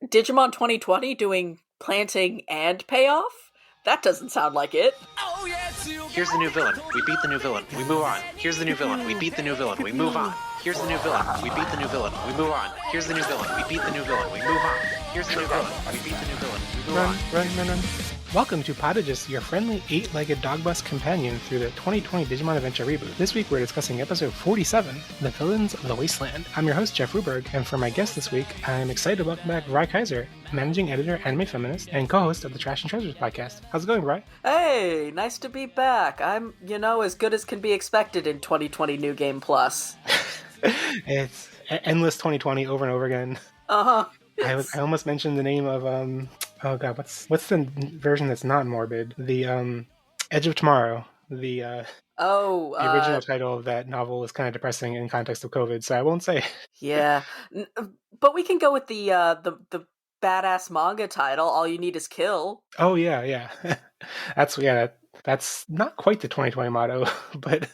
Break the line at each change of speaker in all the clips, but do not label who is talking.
Digimon 2020 doing planting and payoff? That doesn't sound like it.
Here's the new villain. We beat the new villain. We move on. Here's the new villain. We beat the new villain. We move on. Here's the new villain. We beat the new villain. We move on. Here's the new villain. We beat the new villain. We move on. Here's the new villain. We beat the new villain. We move on.
Run. Welcome to Podages, your friendly 8-legged dog bus companion through the 2020 Digimon Adventure reboot. This week we're discussing episode 47, The Villains of the Wasteland. I'm your host, Jeff Ruberg, and for my guest this week, I'm excited to welcome back Vrai Kasier, managing editor, anime feminist, and co-host of the Trash and Treasures podcast. How's it going, Vrai?
Hey, nice to be back. I'm, as good as can be expected in 2020 New Game Plus.
It's endless 2020 over and over again.
Uh-huh.
I almost mentioned the name of, oh god, what's the version that's not morbid? The, Edge of Tomorrow. The original title of that novel is kind of depressing in context of COVID, so I won't say.
Yeah, but we can go with the badass manga title. All you need is kill.
Oh yeah. That's not quite the 2020 motto, but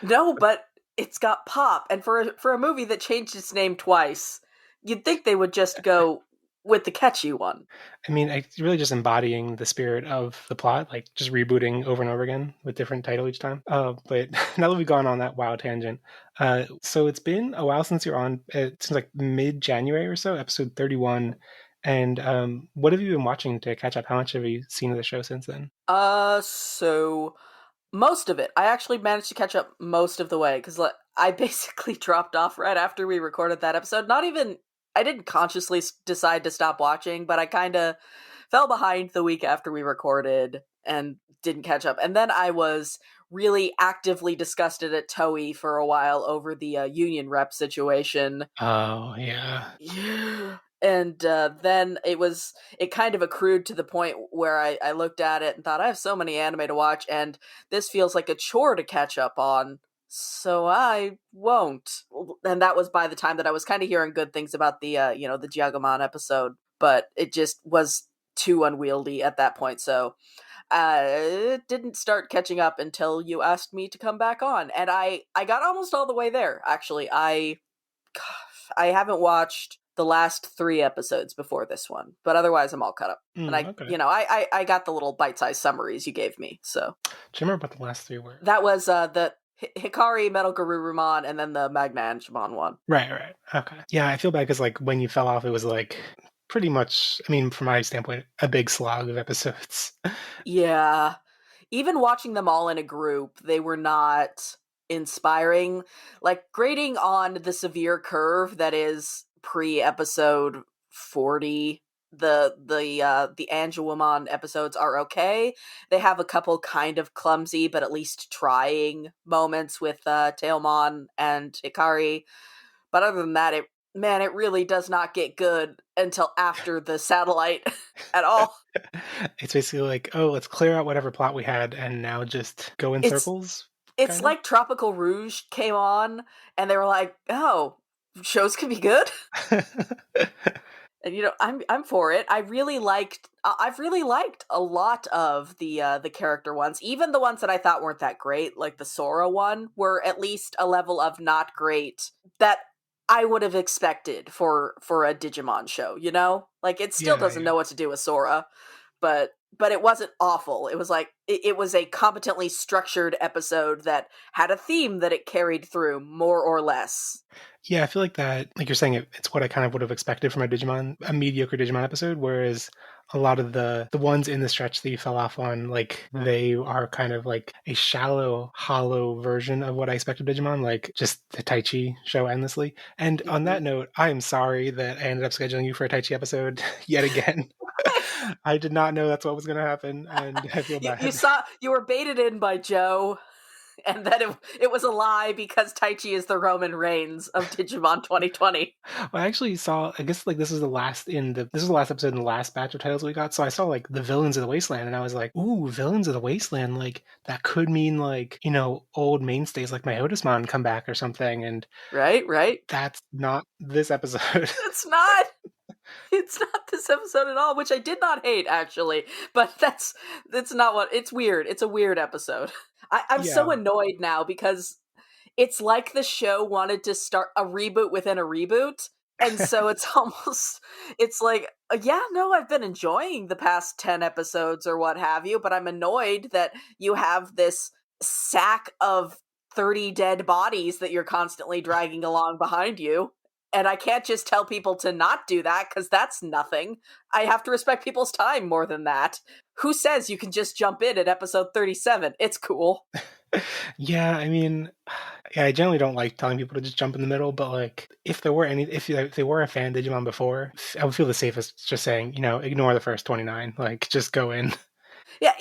no, but it's got pop, and for a movie that changed its name twice, you'd think they would just go with the catchy one.
I mean, it's really just embodying the spirit of the plot, like just rebooting over and over again with different title each time. But now that we've gone on that wild tangent, so it's been a while since you're on, it seems like mid-January or so, episode 31. And what have you been watching to catch up? How much have you seen of the show since then?
So most of it. I actually managed to catch up most of the way, because I basically dropped off right after we recorded that episode. I didn't consciously decide to stop watching, but I kind of fell behind the week after we recorded and didn't catch up. And then I was really actively disgusted at Toei for a while over the union rep situation.
Oh, yeah.
Yeah. And then it kind of accrued to the point where I looked at it and thought, I have so many anime to watch, and this feels like a chore to catch up on. So I won't. And that was by the time that I was kind of hearing good things about the Giagomon episode, but it just was too unwieldy at that point. So I didn't start catching up until you asked me to come back on. And I got almost all the way there, actually. I haven't watched the last 3 episodes before this one, but otherwise I'm all caught up. And I got the little bite-sized summaries you gave me, so.
Do you remember what the last 3 were?
That was the Hikari, Metal Garurumon, and then the Magma Angemon one.
Right. Okay. Yeah, I feel bad because when you fell off, it was pretty much, from my standpoint, a big slog of episodes.
Yeah. Even watching them all in a group, they were not inspiring. Grading on the severe curve that is pre-episode 40, the Angelwoman episodes are okay. They have a couple kind of clumsy but at least trying moments with Tailmon and Hikari, but other than that, it really does not get good until after the satellite at all.
It's basically let's clear out whatever plot we had and now just go in circles.
It's kinda like Tropical Rouge came on and they were like, oh, shows can be good. And I'm for it. I've really liked a lot of the character ones, even the ones that I thought weren't that great, like the Sora one, were at least a level of not great that I would have expected for a Digimon show. It still doesn't know what to do with Sora, but it wasn't awful. It was it was a competently structured episode that had a theme that it carried through, more or less.
Yeah, I feel like that, like you're saying, it's what I kind of would have expected from a mediocre Digimon episode, whereas a lot of the ones in the stretch that you fell off on, they are kind of a shallow, hollow version of what I expected Digimon, just the Taichi show endlessly. And on that note, I am sorry that I ended up scheduling you for a Taichi episode yet again. I did not know that's what was going to happen, and I feel bad.
You were baited in by Joe, and that it was a lie because Taichi is the Roman Reigns of Digimon 2020.
Well, I actually saw, I guess this is the last episode in the last batch of titles we got, so I saw the Villains of the Wasteland, and I was like, ooh, Villains of the Wasteland, that could mean old mainstays like my Otismon come back or something, and
right.
That's not this episode.
It's not. It's not this episode at all, which I did not hate, actually. But that's not what... It's weird. It's a weird episode. I'm so annoyed now because it's like the show wanted to start a reboot within a reboot, And so it's almost, it's like, yeah, no, I've been enjoying the past 10 episodes or what have you, but I'm annoyed that you have this sack of 30 dead bodies that you're constantly dragging along behind you. And I can't just tell people to not do that because that's nothing. I have to respect people's time more than that. Who says you can just jump in at episode 37? It's cool.
Yeah, I mean, yeah, I generally don't like telling people to just jump in the middle, but like, if they were a fan of Digimon before, I would feel the safest just saying, ignore the first 29, like, just go in.
Yeah,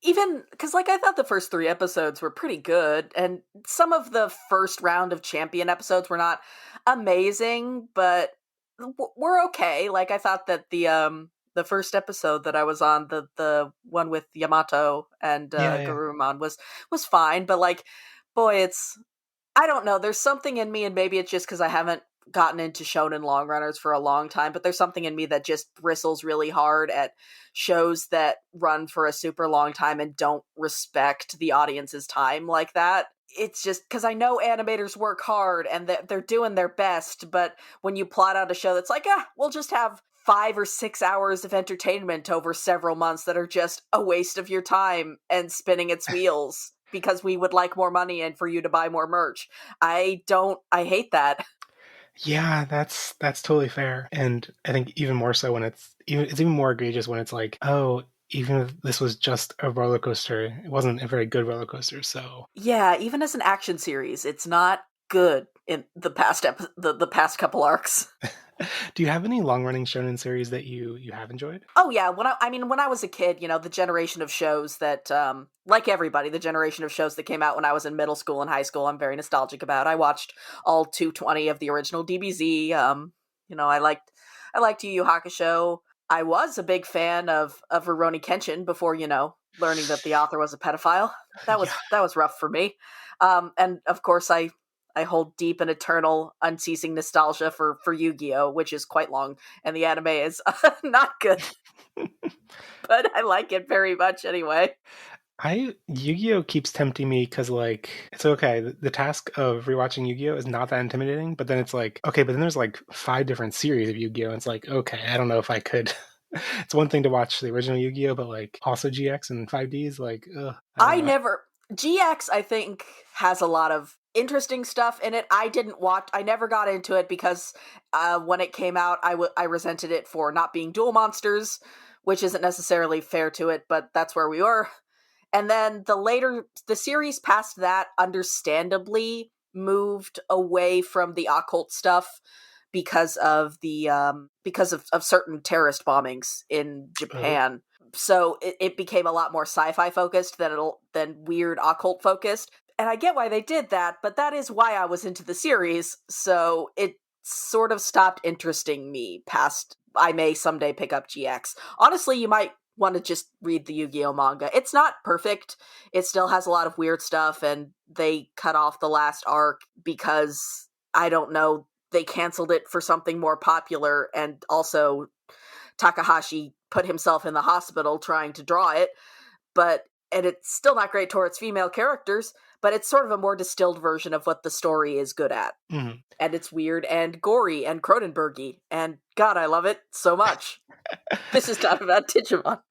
even because, like, I thought the first 3 episodes were pretty good, and some of the first round of Champion episodes were not amazing, but were okay. Like, I thought that the first episode that I was on, the one with Yamato and
Yeah, yeah.
Garurumon was fine, but like, boy, it's I don't know. There's something in me, and maybe it's just because I haven't gotten into shonen long runners for a long time, but there's something in me that just bristles really hard at shows that run for a super long time and don't respect the audience's time like that. It's just because I know animators work hard and that they're doing their best, but when you plot out a show that's like, we'll just have 5 or 6 hours of entertainment over several months that are just a waste of your time and spinning its wheels because we would like more money and for you to buy more merch. I hate that.
Yeah, that's totally fair. And I think even more so when it's even more egregious when it's like, oh, even if this was just a roller coaster, it wasn't a very good roller coaster. So
Yeah, even as an action series, it's not good in the the past couple arcs.
do you have any long running shonen series that you have enjoyed?
Oh yeah, when I was a kid, the generation of shows that like everybody, the generation of shows that came out when I was in middle school and high school, I'm very nostalgic about. I watched all 220 of the original DBZ. I liked Yu Yu Hakusho. I was a big fan of Rurouni Kenshin before, learning that the author was a pedophile.
Yeah.
That was rough for me. And of course I hold deep and eternal, unceasing nostalgia for Yu-Gi-Oh, which is quite long, and the anime is not good, but I like it very much anyway.
I Yu-Gi-Oh keeps tempting me because like it's okay. The task of rewatching Yu-Gi-Oh is not that intimidating, but then it's like okay, but then there's like 5 different series of Yu-Gi-Oh, and it's like okay, I don't know if I could. It's one thing to watch the original Yu-Gi-Oh, but like also GX and 5Ds, like I don't
I
know.
never GX I think has a lot of interesting stuff in it. I never got into it because when it came out I resented it for not being dual monsters, which isn't necessarily fair to it, but that's where we were. And then the series past that understandably moved away from the occult stuff because of of certain terrorist bombings in
Oh.
Japan. So it became a lot more sci-fi focused than weird occult focused. And I get why they did that, but that is why I was into the series. So it sort of stopped interesting me past I may someday pick up GX. Honestly, you might want to just read the Yu-Gi-Oh manga. It's not perfect. It still has a lot of weird stuff, and they cut off the last arc because I don't know, they canceled it for something more popular, and also Takahashi put himself in the hospital trying to draw it, and it's still not great towards female characters, but it's sort of a more distilled version of what the story is good at.
Mhm.
And it's weird and gory and Cronenbergy, and God, I love it so much. This is not about Digimon.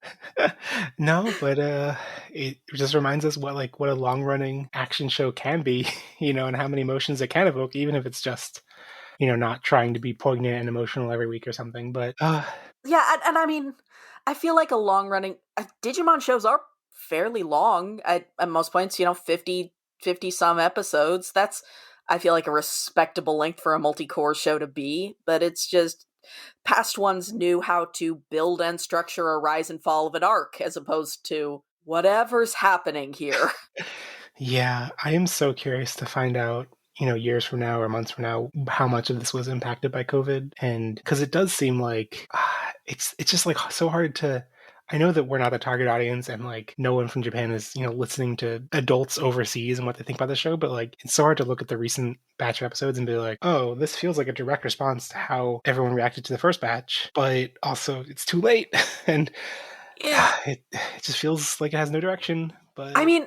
No, but it just reminds us what a long running action show can be, and how many emotions it can evoke, even if it's just not trying to be poignant and emotional every week or something. But
Yeah, and I mean, I feel like a long running Digimon shows are fairly long at most points, 50 some episodes. That's, I feel like, a respectable length for a multi-core show to be, but it's just past ones knew how to build and structure a rise and fall of an arc as opposed to whatever's happening here.
yeah, I am so curious to find out, years from now or months from now, how much of this was impacted by COVID, and because it does seem like it's just like so hard to. I know that we're not the target audience, and like no one from Japan is, listening to adults overseas and what they think about the show. But like, it's so hard to look at the recent batch of episodes and be like, oh, this feels like a direct response to how everyone reacted to the first batch. But also, it's too late, and
Yeah.
it just feels like it has no direction.
I
But
mean,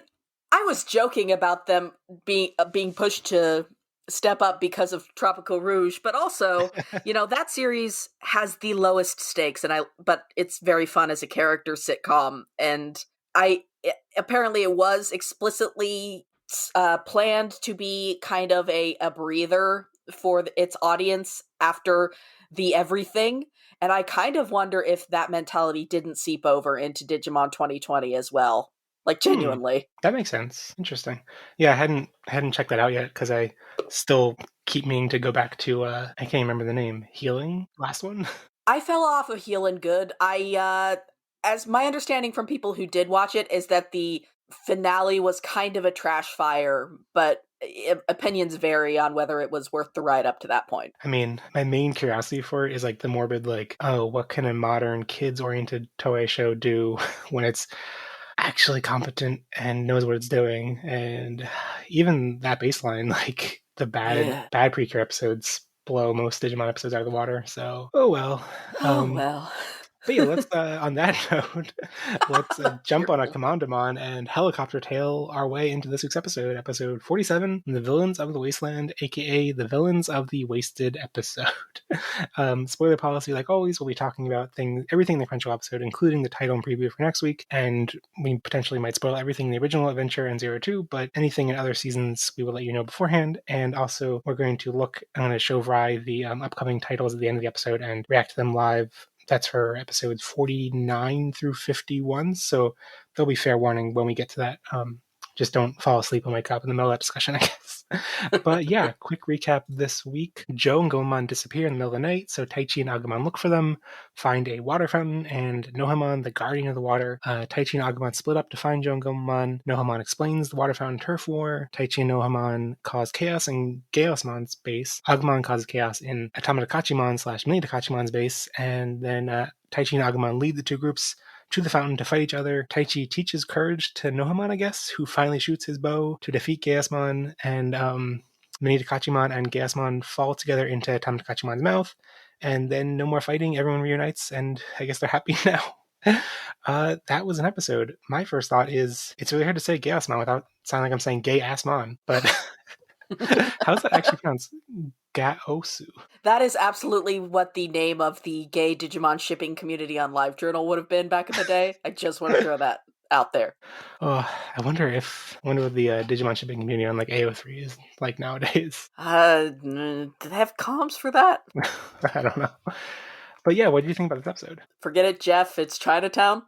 I was joking about them being pushed to step up because of Tropical Rouge, but also, that series has the lowest stakes, but it's very fun as a character sitcom, and apparently it was explicitly planned to be kind of a breather for its audience after the everything, and I kind of wonder if that mentality didn't seep over into Digimon 2020 as well, like
Hmm.
genuinely.
That makes sense. Interesting. Yeah, I hadn't checked that out yet because I still keep meaning to go back to I can't remember the name. Healing? Last one?
I fell off of Healin' Good. As my understanding from people who did watch it is that the finale was kind of a trash fire, but opinions vary on whether it was worth the ride up to that point.
I mean, my main curiosity for it is like the morbid, like, oh, what can a modern kids oriented Toei show do when it's actually competent and knows what it's doing? And even that baseline, like the
Yeah.
bad Precure episodes blow most Digimon episodes out of the water. So, oh well.
Oh well.
But yeah, let's on that note, let's jump
You're
on a Commandamon and helicopter tail our way into this week's episode, episode 47, The Villains of the Wasteland, aka The Villains of the Wasted episode. Spoiler policy, like always, we'll be talking about everything in the Crunchyroll episode, including the title and preview for next week, and we potentially might spoil everything in the original adventure and 02, but anything in other seasons we will let you know beforehand. And also, I'm going to show Vrai the upcoming titles at the end of the episode and react to them live. That's for episodes 49 through 51. So there'll be fair warning when we get to that. Just don't fall asleep and wake up in the middle of that discussion, I guess. But yeah, quick recap this week. Joe and Gomamon disappear in the middle of the night, so Taichi and Agumon look for them, find a water fountain, and Nohamon, the guardian of the water. Taichi and Agumon split up to find Joe and Gomamon. Nohamon explains the water fountain turf war. Taichi and Nohamon cause chaos in Gaosmon's base. Agumon causes chaos in Atamatakachimon's / Mini Takachimon's base, and then Taichi and Agumon lead the two groups to the fountain to fight each other. Taichi teaches courage to Nohamon, I guess, who finally shoots his bow to defeat Gaosmon, and Mini Takachimon and Gaosmon fall together into Tamatachimon's mouth, and then no more fighting, everyone reunites, and I guess they're happy now. That was an episode. My first thought is, it's really hard to say Gaosmon without sounding like I'm saying gay assmon, but how's that actually pronounced? Gaosu.
That is absolutely what the name of the gay Digimon shipping community on LiveJournal would have been back in the day. I just want to throw that out there.
Oh, I wonder what the Digimon shipping community on like AO3 is like nowadays.
Do they have comms for that?
I don't know. But yeah, what do you think about this episode?
Forget it, Jeff. It's Chinatown.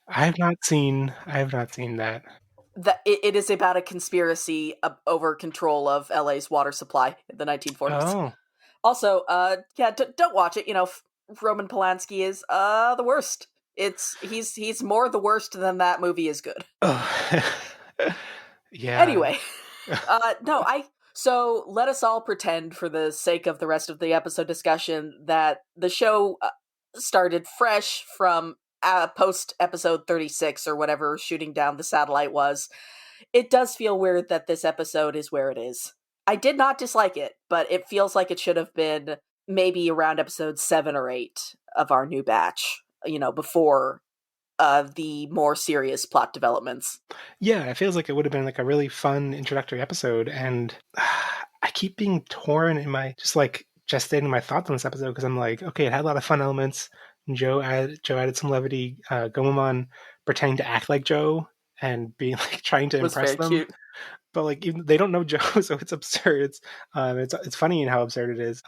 I have not seen that.
It is about a conspiracy over control of LA's water supply in the 1940s.
Oh.
Also, don't watch it. Roman Polanski is the worst. He's more the worst than that movie is good.
Oh. Yeah.
Anyway, so let us all pretend, for the sake of the rest of the episode discussion, that the show started fresh from post episode 36 or whatever shooting down the satellite was. It does feel weird that this episode is where it is. I did not dislike it, but it feels like it should have been maybe around episode 7 or 8 of our new batch, before the more serious plot developments.
Yeah, it feels like it would have been like a really fun introductory episode, and I keep being torn in my gestating my thoughts on this episode, because I'm like, okay, it had a lot of fun elements. Joe added some levity. Gomamon pretending to act like Joe and being like trying to impress them. Cute. But like, even they don't know Joe, so it's absurd. It's funny in how absurd it is.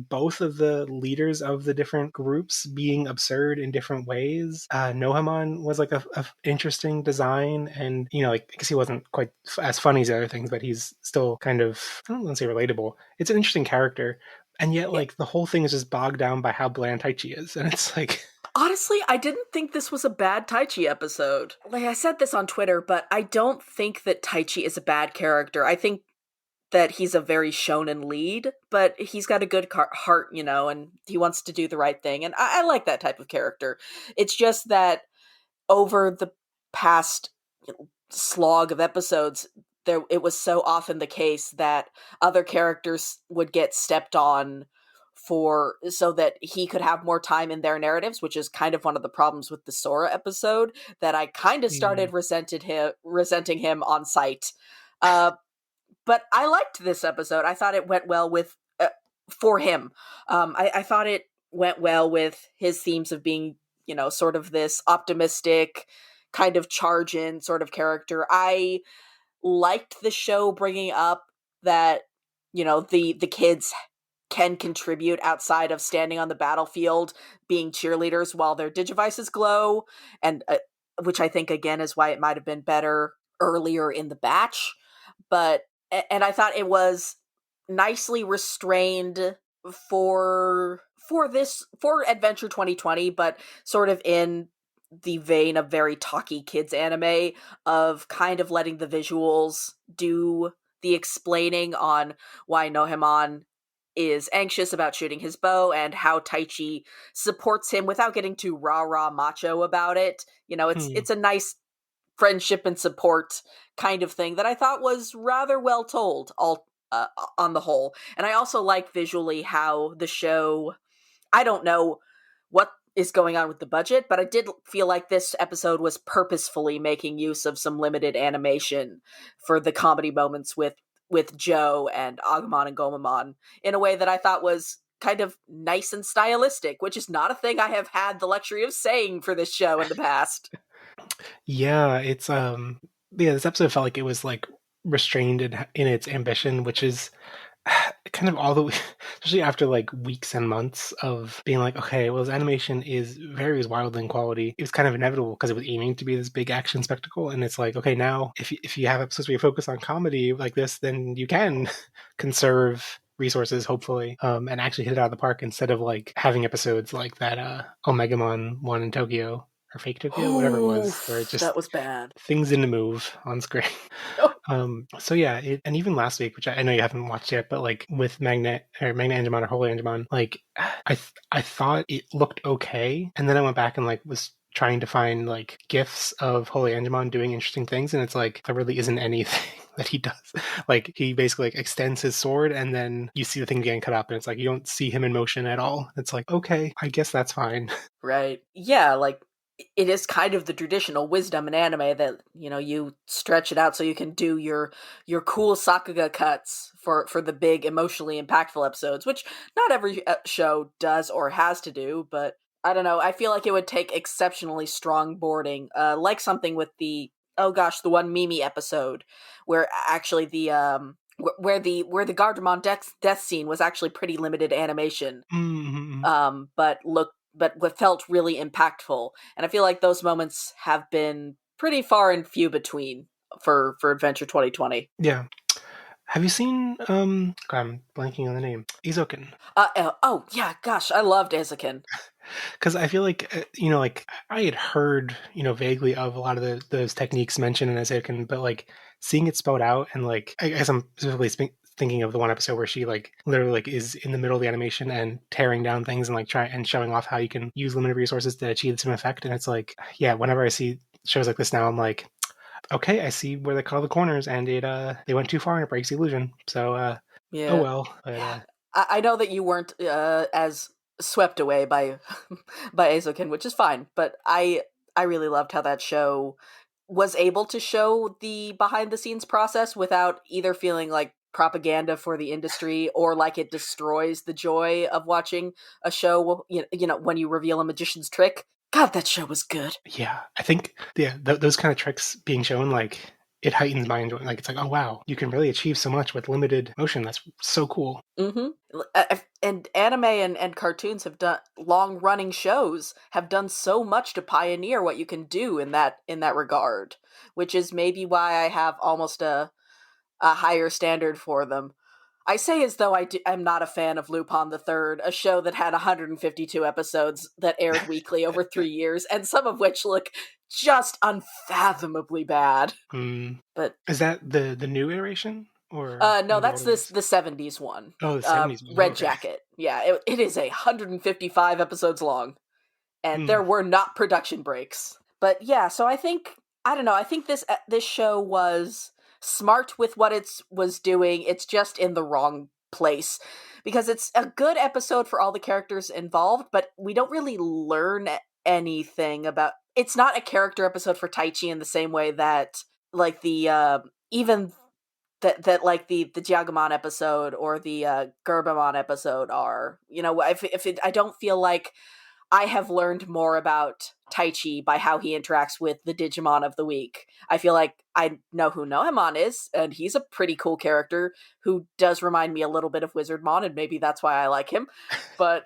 Both of the leaders of the different groups being absurd in different ways. Nohamon was like a interesting design, and I guess he wasn't quite as funny as the other things, but he's still kind of, I don't want to say relatable. It's an interesting character, and yet like the whole thing is just bogged down by how bland Taichi is, and it's like.
Honestly, I didn't think this was a bad Taichi episode. Like, I said this on Twitter, but I don't think that Taichi is a bad character. I think that he's a very shonen lead, but he's got a good heart, and he wants to do the right thing. And I like that type of character. It's just that over the past slog of episodes, it was so often the case that other characters would get stepped on so that he could have more time in their narratives, which is kind of one of the problems with the Sora episode, that I kind of started resenting him on sight. but I liked this episode. I thought it went well with for him. I thought it went well with his themes of being, sort of this optimistic, kind of charge in sort of character. I liked the show bringing up that the kids can contribute outside of standing on the battlefield being cheerleaders while their digivices glow, and which I think again is why it might have been better earlier in the batch. But and I thought it was nicely restrained for Adventure 2020, but sort of in the vein of very talky kids anime, of kind of letting the visuals do the explaining on why Nohemon is anxious about shooting his bow and how Taichi supports him without getting too rah-rah macho about it.
Hmm.
It's a nice friendship and support kind of thing that I thought was rather well told all on the whole. And I also like visually how the show, I don't know what is going on with the budget, but I did feel like this episode was purposefully making use of some limited animation for the comedy moments with Joe and Agumon and Gomamon in a way that I thought was kind of nice and stylistic, which is not a thing I have had the luxury of saying for this show in the past.
Yeah, it's yeah, this episode felt like it was like restrained in its ambition, which is kind of all the way, especially after like weeks and months of being like, okay, well, this animation varies wildly in quality. It was kind of inevitable because it was aiming to be this big action spectacle, and it's like, okay, now if you have episodes where you focus on comedy like this, then you can conserve resources hopefully, and actually hit it out of the park instead of like having episodes like that Omegamon one in Tokyo or Fake Tokyo, whatever it was, where it
Oof,
just
that was bad.
things didn't move on screen. So yeah, and even last week, which I know you haven't watched yet, but like with Magna Angemon or Holy Angemon, like I thought it looked okay, and then I went back and like was trying to find like gifs of Holy Angemon doing interesting things, and it's like there really isn't anything that he does. Like he basically like extends his sword, and then you see the thing getting cut up, and it's like you don't see him in motion at all. It's like, okay, I guess that's fine.
Right. Yeah, like it is kind of the traditional wisdom in anime that, you stretch it out so you can do your cool Sakuga cuts for the big emotionally impactful episodes, which not every show does or has to do, but I don't know, I feel like it would take exceptionally strong boarding, like something with the, oh gosh, the one Mimi episode where actually the where the Gardemon death scene was actually pretty limited animation,
Mm-hmm.
but what felt really impactful. And I feel like those moments have been pretty far and few between for Adventure 2020.
Yeah. Have you seen God, I'm blanking on the name. Izoken.
Oh yeah, gosh, I loved Eizouken.
Because I feel like like I had heard vaguely of a lot of those techniques mentioned in Izoken, but like seeing it spelled out, and like I guess I'm specifically thinking of the one episode where she like literally like is in the middle of the animation and tearing down things and like try and showing off how you can use limited resources to achieve the same effect. And it's like, yeah, whenever I see shows like this now, I'm like, okay, I see where they cut all the corners, and they went too far and it breaks the illusion. So oh
Yeah,
well. But
yeah. I know that you weren't as swept away by by Eizouken, which is fine. But I really loved how that show was able to show the behind the scenes process without either feeling like propaganda for the industry or like it destroys the joy of watching a show. When you reveal a magician's trick. God, that show was good.
yeah, I think yeah, those kind of tricks being shown, like it heightens my enjoyment. Like it's like, oh wow, you can really achieve so much with limited motion. That's so cool.
Mm-hmm. And anime and cartoons have done long running shows have done so much to pioneer what you can do in that regard, which is maybe why I have almost a higher standard for them. I say as though I'm not a fan of Lupin the Third, a show that had 152 episodes that aired weekly over 3 years, and some of which look just unfathomably bad.
Mm.
But
Is that the new iteration or
no,
one of the
that's
older
this
ones?
the '70s one.
Oh, the '70s one. Oh,
Red
okay.
Jacket. Yeah, it is 155 episodes long, and
Mm.
there were not production breaks. But yeah, so I don't know. I think this show was smart with what it was doing. It's just in the wrong place because it's a good episode for all the characters involved, but we don't really learn anything about. It's not a character episode for Taichi in the same way that like the even that like the Giagomon episode or the Gerbamon episode are. You know, I don't feel like I have learned more about Taichi by how he interacts with the Digimon of the week. I feel like I know who Noemon is, and he's a pretty cool character who does remind me a little bit of Wizardmon, and maybe that's why I like him. But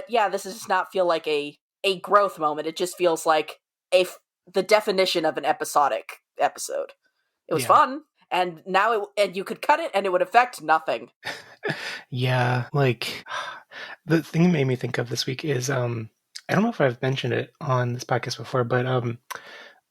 yeah, this does not feel like a growth moment. It just feels like the definition of an episodic episode. It was
Yeah.
fun, and and you could cut it, and it would affect nothing.
Yeah, like the thing that made me think of this week is I don't know if I've mentioned it on this podcast before, but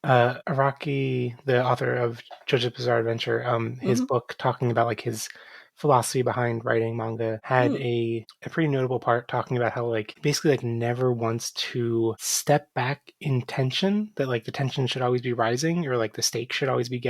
Araki, the author of JoJo's Bizarre Adventure, his
Mm-hmm.
book talking about like his philosophy behind writing manga had
Mm.
a pretty notable part talking about how like basically like never wants to step back in tension, that like the tension should always be rising or like the stakes should always be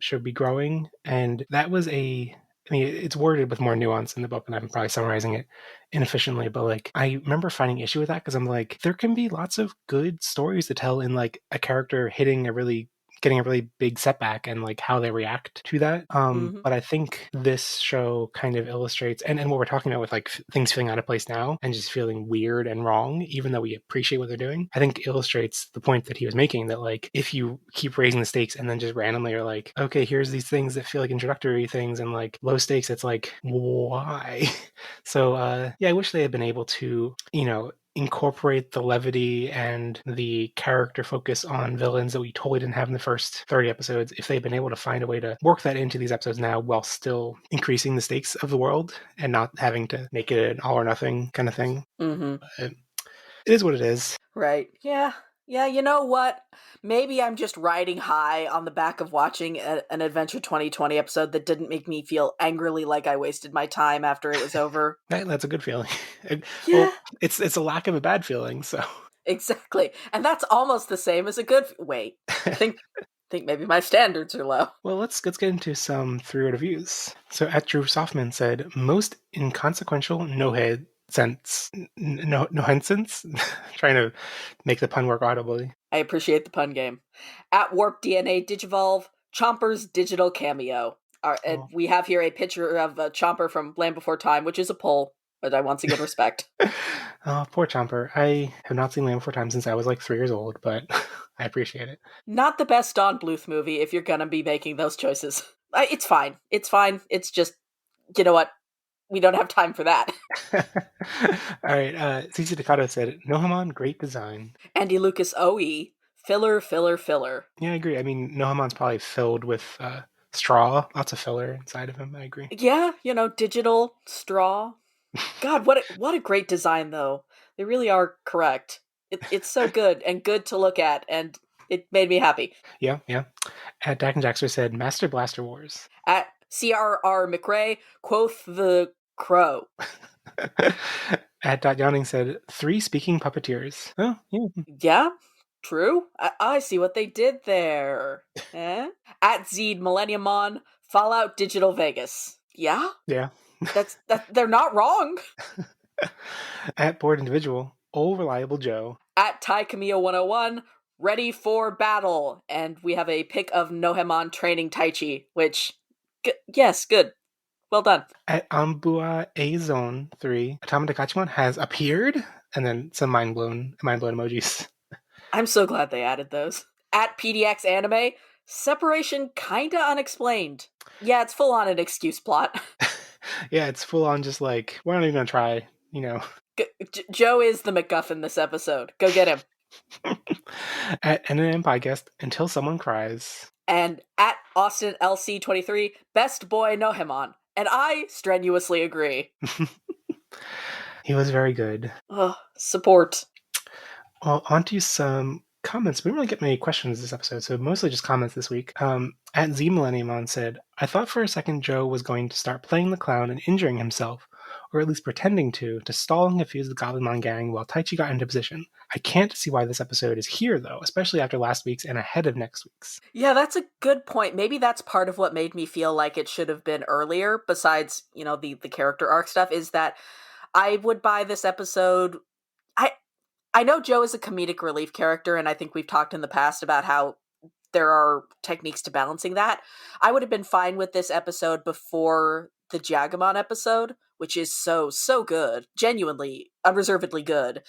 should be growing. And that was I mean, it's worded with more nuance in the book, and I'm probably summarizing it inefficiently, but like I remember finding issue with that because I'm like, there can be lots of good stories to tell in like a character getting a really big setback and like how they react to that.
Mm-hmm.
But I think this show kind of illustrates, and what we're talking about with like things feeling out of place now and just feeling weird and wrong, even though we appreciate what they're doing, I think illustrates the point that he was making that like if you keep raising the stakes and then just randomly are like, okay, here's these things that feel like introductory things and like low stakes, it's like, why? So yeah, I wish they had been able to, incorporate the levity and the character focus on villains that we totally didn't have in the first 30 episodes. If they'd been able to find a way to work that into these episodes now while still increasing the stakes of the world and not having to make it an all or nothing kind of thing.
Mm-hmm.
But it is what it is.
Right. Yeah. Yeah, you know what? Maybe I'm just riding high on the back of watching an Adventure 2020 episode that didn't make me feel angrily like I wasted my time after it was over.
That's a good feeling.
Yeah,
Well, it's a lack of a bad feeling, so.
exactly. And that's almost the same as a good wait. Think maybe my standards are low.
Well, let's get into some three-word reviews. So, at Drew Softman said, most inconsequential no-head sense, no head sense. Trying to make the pun work audibly.
I appreciate the pun game. At Warp DNA Digivolve, Chomper's digital cameo. And
Oh.
we have here a picture of Chomper from Land Before Time, which is a poll, but I once again respect.
Oh, poor Chomper. I have not seen Land Before Time since I was like 3 years old, but I appreciate it.
Not the best Don Bluth movie if you're gonna be making those choices. It's fine. It's fine. It's just, you know what? We don't have time for that.
All right. CC Takado said, Nohamon, great design.
Andy Lucas OE, filler, filler, filler.
Yeah, I agree. I mean, Nohamon's probably filled with straw, lots of filler inside of him. I agree.
Yeah, digital straw. God, what a great design though. They really are correct. It's so good and good to look at, and it made me happy.
Yeah, yeah. At Dak and Jaxter said, Master Blaster Wars.
At CRR McRae, quoth the crow.
At Dot Downing said, 3 speaking puppeteers. Oh, yeah.
Yeah, true. I see what they did there. Eh? At Zed Millenniumon, Fallout Digital Vegas. Yeah,
Yeah.
they're not wrong.
At Board Individual, Old Reliable Joe.
At Tai Camille 101, ready for battle. And we have a pic of Nohemon training Taichi, which, yes, good. Well done.
At Ambua A Zone 3, Automata Gachimon has appeared, and then some mind blown emojis.
I'm so glad they added those. At PDX Anime, separation kinda unexplained. Yeah, it's full on an excuse plot.
Yeah, it's full on just like, we're not even gonna try,
Joe is the MacGuffin this episode. Go get him.
At NNM Podcast, Until Someone Cries.
And at Austin LC23, best boy Nohemon. And I strenuously agree.
He was very good.
Ugh, support.
Well, on to some comments. We didn't really get many questions this episode, so mostly just comments this week. At Z Millenniumon said, I thought for a second Joe was going to start playing the clown and injuring himself, or at least pretending to stall and confuse the Goblinmon gang while Taichi got into position. I can't see why this episode is here, though, especially after last week's and ahead of next week's.
Yeah, that's a good point. Maybe that's part of what made me feel like it should have been earlier, besides, the character arc stuff, is that I would buy this episode. I know Joe is a comedic relief character, and I think we've talked in the past about how there are techniques to balancing that. I would have been fine with this episode before the Jagumon episode, which is so good, genuinely, unreservedly good.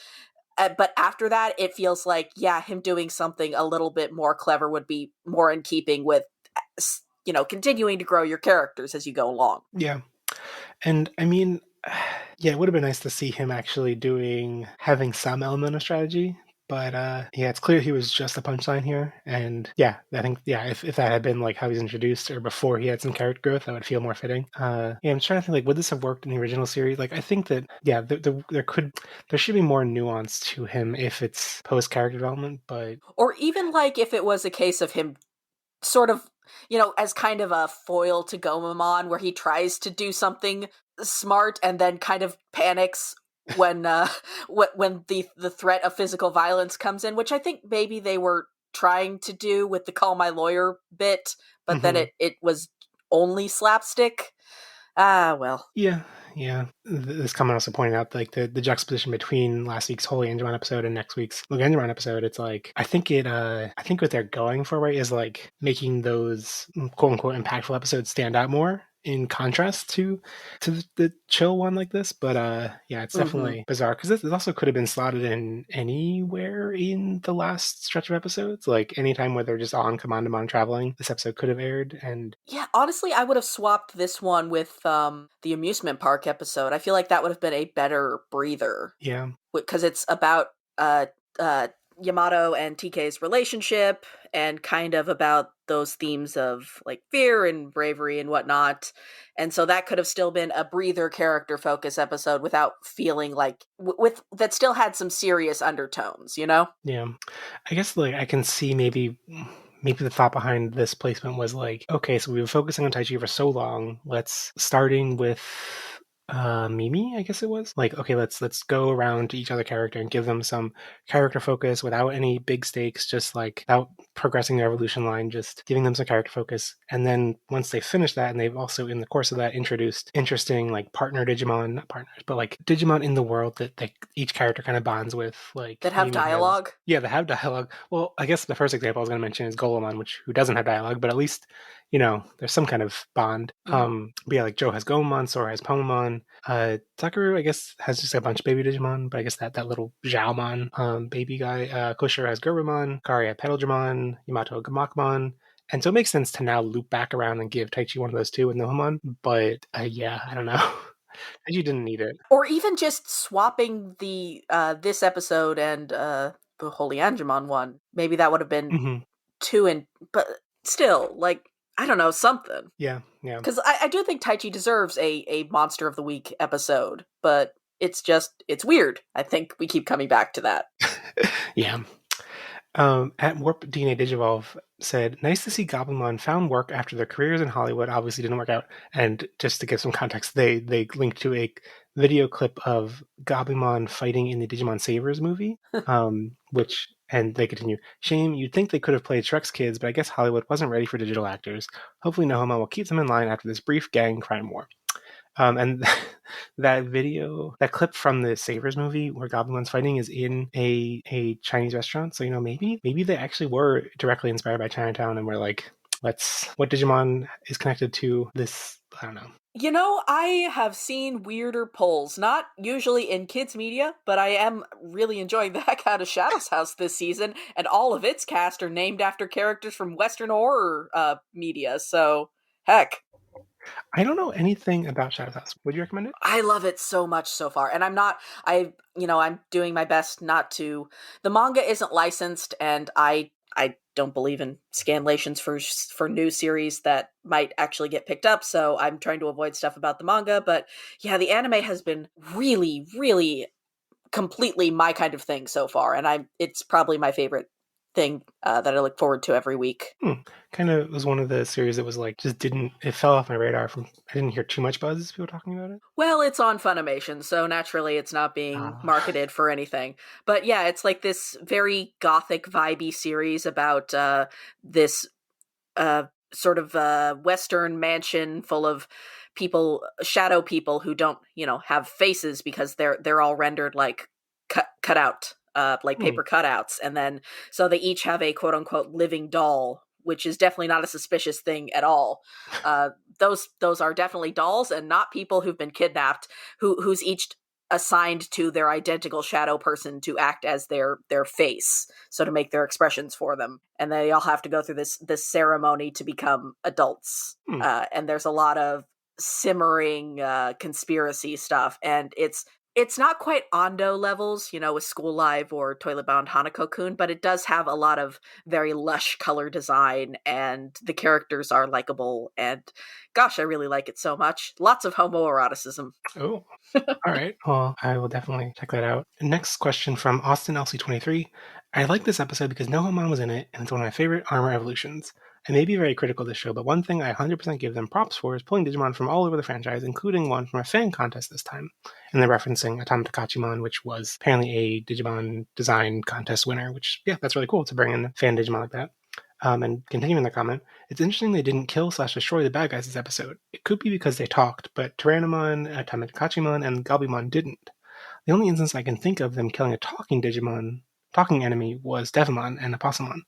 But after that, it feels like, yeah, him doing something a little bit more clever would be more in keeping with, continuing to grow your characters as you go along.
Yeah. And I mean, yeah, it would have been nice to see him actually having some element of strategy. But yeah, it's clear he was just a punchline here. And yeah, I think, yeah, if that had been like how he's introduced or before he had some character growth, that would feel more fitting. Yeah, I'm trying to think, like, would this have worked in the original series? Like, I think that, yeah, there should be more nuance to him if it's post character development, but
Or even like if it was a case of him sort of, as kind of a foil to Gomamon, where he tries to do something smart and then kind of panics when when the threat of physical violence comes in, which I think maybe they were trying to do with the call my lawyer bit, but then
mhm.
it was only slapstick. Ah, well.
Yeah, yeah. This comment also pointing out like the juxtaposition between last week's Holy Angemon episode and next week's Lugangemon episode. It's like I think what they're going for, right, is like making those quote unquote impactful episodes stand out more in contrast to the chill one like this. But yeah, it's
Mhm.
definitely bizarre because this also could have been slotted in anywhere in the last stretch of episodes. Like anytime where they're just on Commandamon traveling, this episode could have aired. And
Yeah, honestly, I would have swapped this one with the amusement park episode. I feel like that would have been a better breather
yeah,
because it's about uh, uh, Yamato and TK's relationship and kind of about those themes of like fear and bravery and whatnot. And so that could have still been a breather character focus episode without feeling like with that still had some serious undertones, you know?
yeah. I guess like I can see maybe the thought behind this placement was like, okay, so we were focusing on Taichi for so long. Let's starting with Mimi, I guess it was. Like, okay, let's go around to each other character and give them some character focus without any big stakes, just like without progressing their evolution line, just giving them some character focus. And then once they finish that, and they've also in the course of that introduced interesting like partner Digimon, not partners, but like Digimon in the world that each character kind of bonds with. Like
That have
Mimi has,
dialogue.
yeah, they have dialogue. Well, I guess the first example I was going to mention is Golemon, who doesn't have dialogue, but at least there's some kind of bond.
Mhm.
But yeah, like Joe has Gomamon, Sora has Pomamon. Sakaru, I guess, has just a bunch of baby Digimon, but I guess that little Zhaomon baby guy. Koshiro has Gurumon, Kari had Petalgramon, Yamato Gamakamon. And so it makes sense to now loop back around and give Taichi one of those two with Nohamon. But yeah, I don't know. Taichi didn't need it.
Or even just swapping the this episode and the Holy Angemon one. Maybe that would have been
Hmm.
two and but still, like, I don't know, something.
Yeah, yeah.
Because I do think Taichi deserves a Monster of the Week episode, but it's weird. I think we keep coming back to that.
Yeah. At Warp DNA Digivolve said, "Nice to see Goblinmon found work after their careers in Hollywood obviously didn't work out." And just to give some context, they linked to a video clip of Goblinmon fighting in the Digimon Savers movie, and they continue, "Shame, you'd think they could have played Shrek's kids, but I guess Hollywood wasn't ready for digital actors. Hopefully Nohoma will keep them in line after this brief gang crime war." And that clip from the Savers movie where Goblin's fighting is in a Chinese restaurant. So maybe they actually were directly inspired by Chinatown and were like, what Digimon is connected to this? I don't know.
I have seen weirder polls, not usually in kids' media, but I am really enjoying the heck out of Shadow's House this season, and all of its cast are named after characters from Western horror media, so heck.
I don't know anything about Shadow's House. Would you recommend it?
I love it so much so far, and I'm doing my best not to. The manga isn't licensed, and I don't believe in scanlations for new series that might actually get picked up, so I'm trying to avoid stuff about the manga. But yeah, the anime has been really, really completely my kind of thing so far, and it's probably my favorite thing that I look forward to every week.
Kind of was one of the series that was like just didn't it fell off my radar from I didn't hear too much buzz people talking about it.
Well, it's on Funimation, so naturally it's not being
Ah.
marketed for anything. But yeah, it's like this very gothic vibey series about this sort of western mansion full of shadow people who don't, have faces because they're all rendered like cut out, like
Hmm.
paper cutouts, and then so they each have a quote unquote living doll which is definitely not a suspicious thing at all. Those are definitely dolls and not people who've been kidnapped, who's each assigned to their identical shadow person to act as their face, so to make their expressions for them, and they all have to go through this ceremony to become adults. And there's a lot of simmering conspiracy stuff, and it's not quite Ando levels, with School Live or Toilet Bound Hanako-kun, but it does have a lot of very lush color design, and the characters are likable, and gosh, I really like it so much. Lots of homoeroticism.
Oh, all right. Well, I will definitely check that out. Next question from Austin LC23. I like this episode because no Homon was in it, and it's one of my favorite armor evolutions. I may be very critical of this show, but one thing I 100% give them props for is pulling Digimon from all over the franchise, including one from a fan contest this time. And they're referencing Automata Kachimon, which was apparently a Digimon design contest winner, which, yeah, that's really cool to bring in a fan Digimon like that. And continuing the comment, it's interesting they didn't kill/destroy the bad guys this episode. It could be because they talked, but Tyrannomon, Automata Kachimon, and Galbymon didn't. The only instance I can think of them killing a talking enemy was Devamon and Apossumon.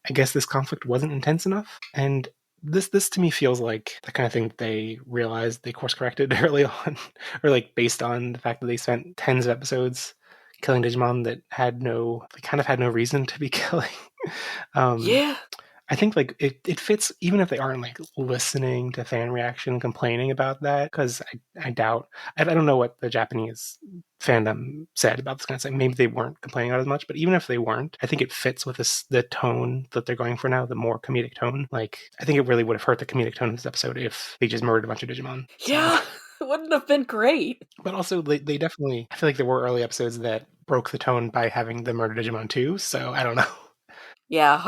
I guess this conflict wasn't intense enough, and this to me feels like the kind of thing that they realized they course corrected early on, or like based on the fact that they spent tens of episodes killing Digimon that kind of had no reason to be killing.
Yeah.
I think like it fits even if they aren't like listening to fan reaction and complaining about that, because I doubt I don't know what the Japanese fandom said about this kind of thing. Maybe they weren't complaining about it as much, but even if they weren't, I think it fits with the tone that they're going for now, the more comedic tone. Like I think it really would have hurt the comedic tone of this episode if they just murdered a bunch of Digimon.
Yeah, it wouldn't have been great.
But also they definitely, I feel like there were early episodes that broke the tone by having the murder Digimon too, so I don't know.
Yeah,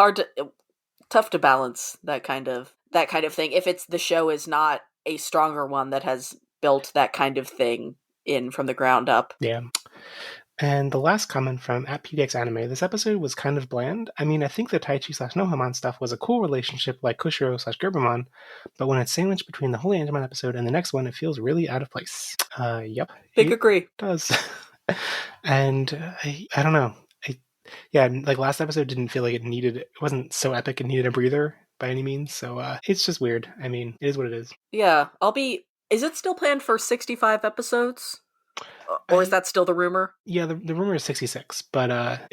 tough to balance that kind of thing if the show is not a stronger one that has built that kind of thing in from the ground up.
Yeah. And the last comment from @PDXAnime, this episode was kind of bland. I mean, I think the Taichi/Nohamon stuff was a cool relationship like Kushiro/Gerbamon, but when it's sandwiched between the Holy Angemon episode and the next one, it feels really out of place. Yep.
Big agree.
Does. And I don't know. Like last episode didn't feel like it wasn't so epic it needed a breather by any means, so it's just weird. I mean, it is what it is.
Yeah, is it still planned for 65 episodes? Or is that still the rumor?
Yeah, the rumor is 66, but I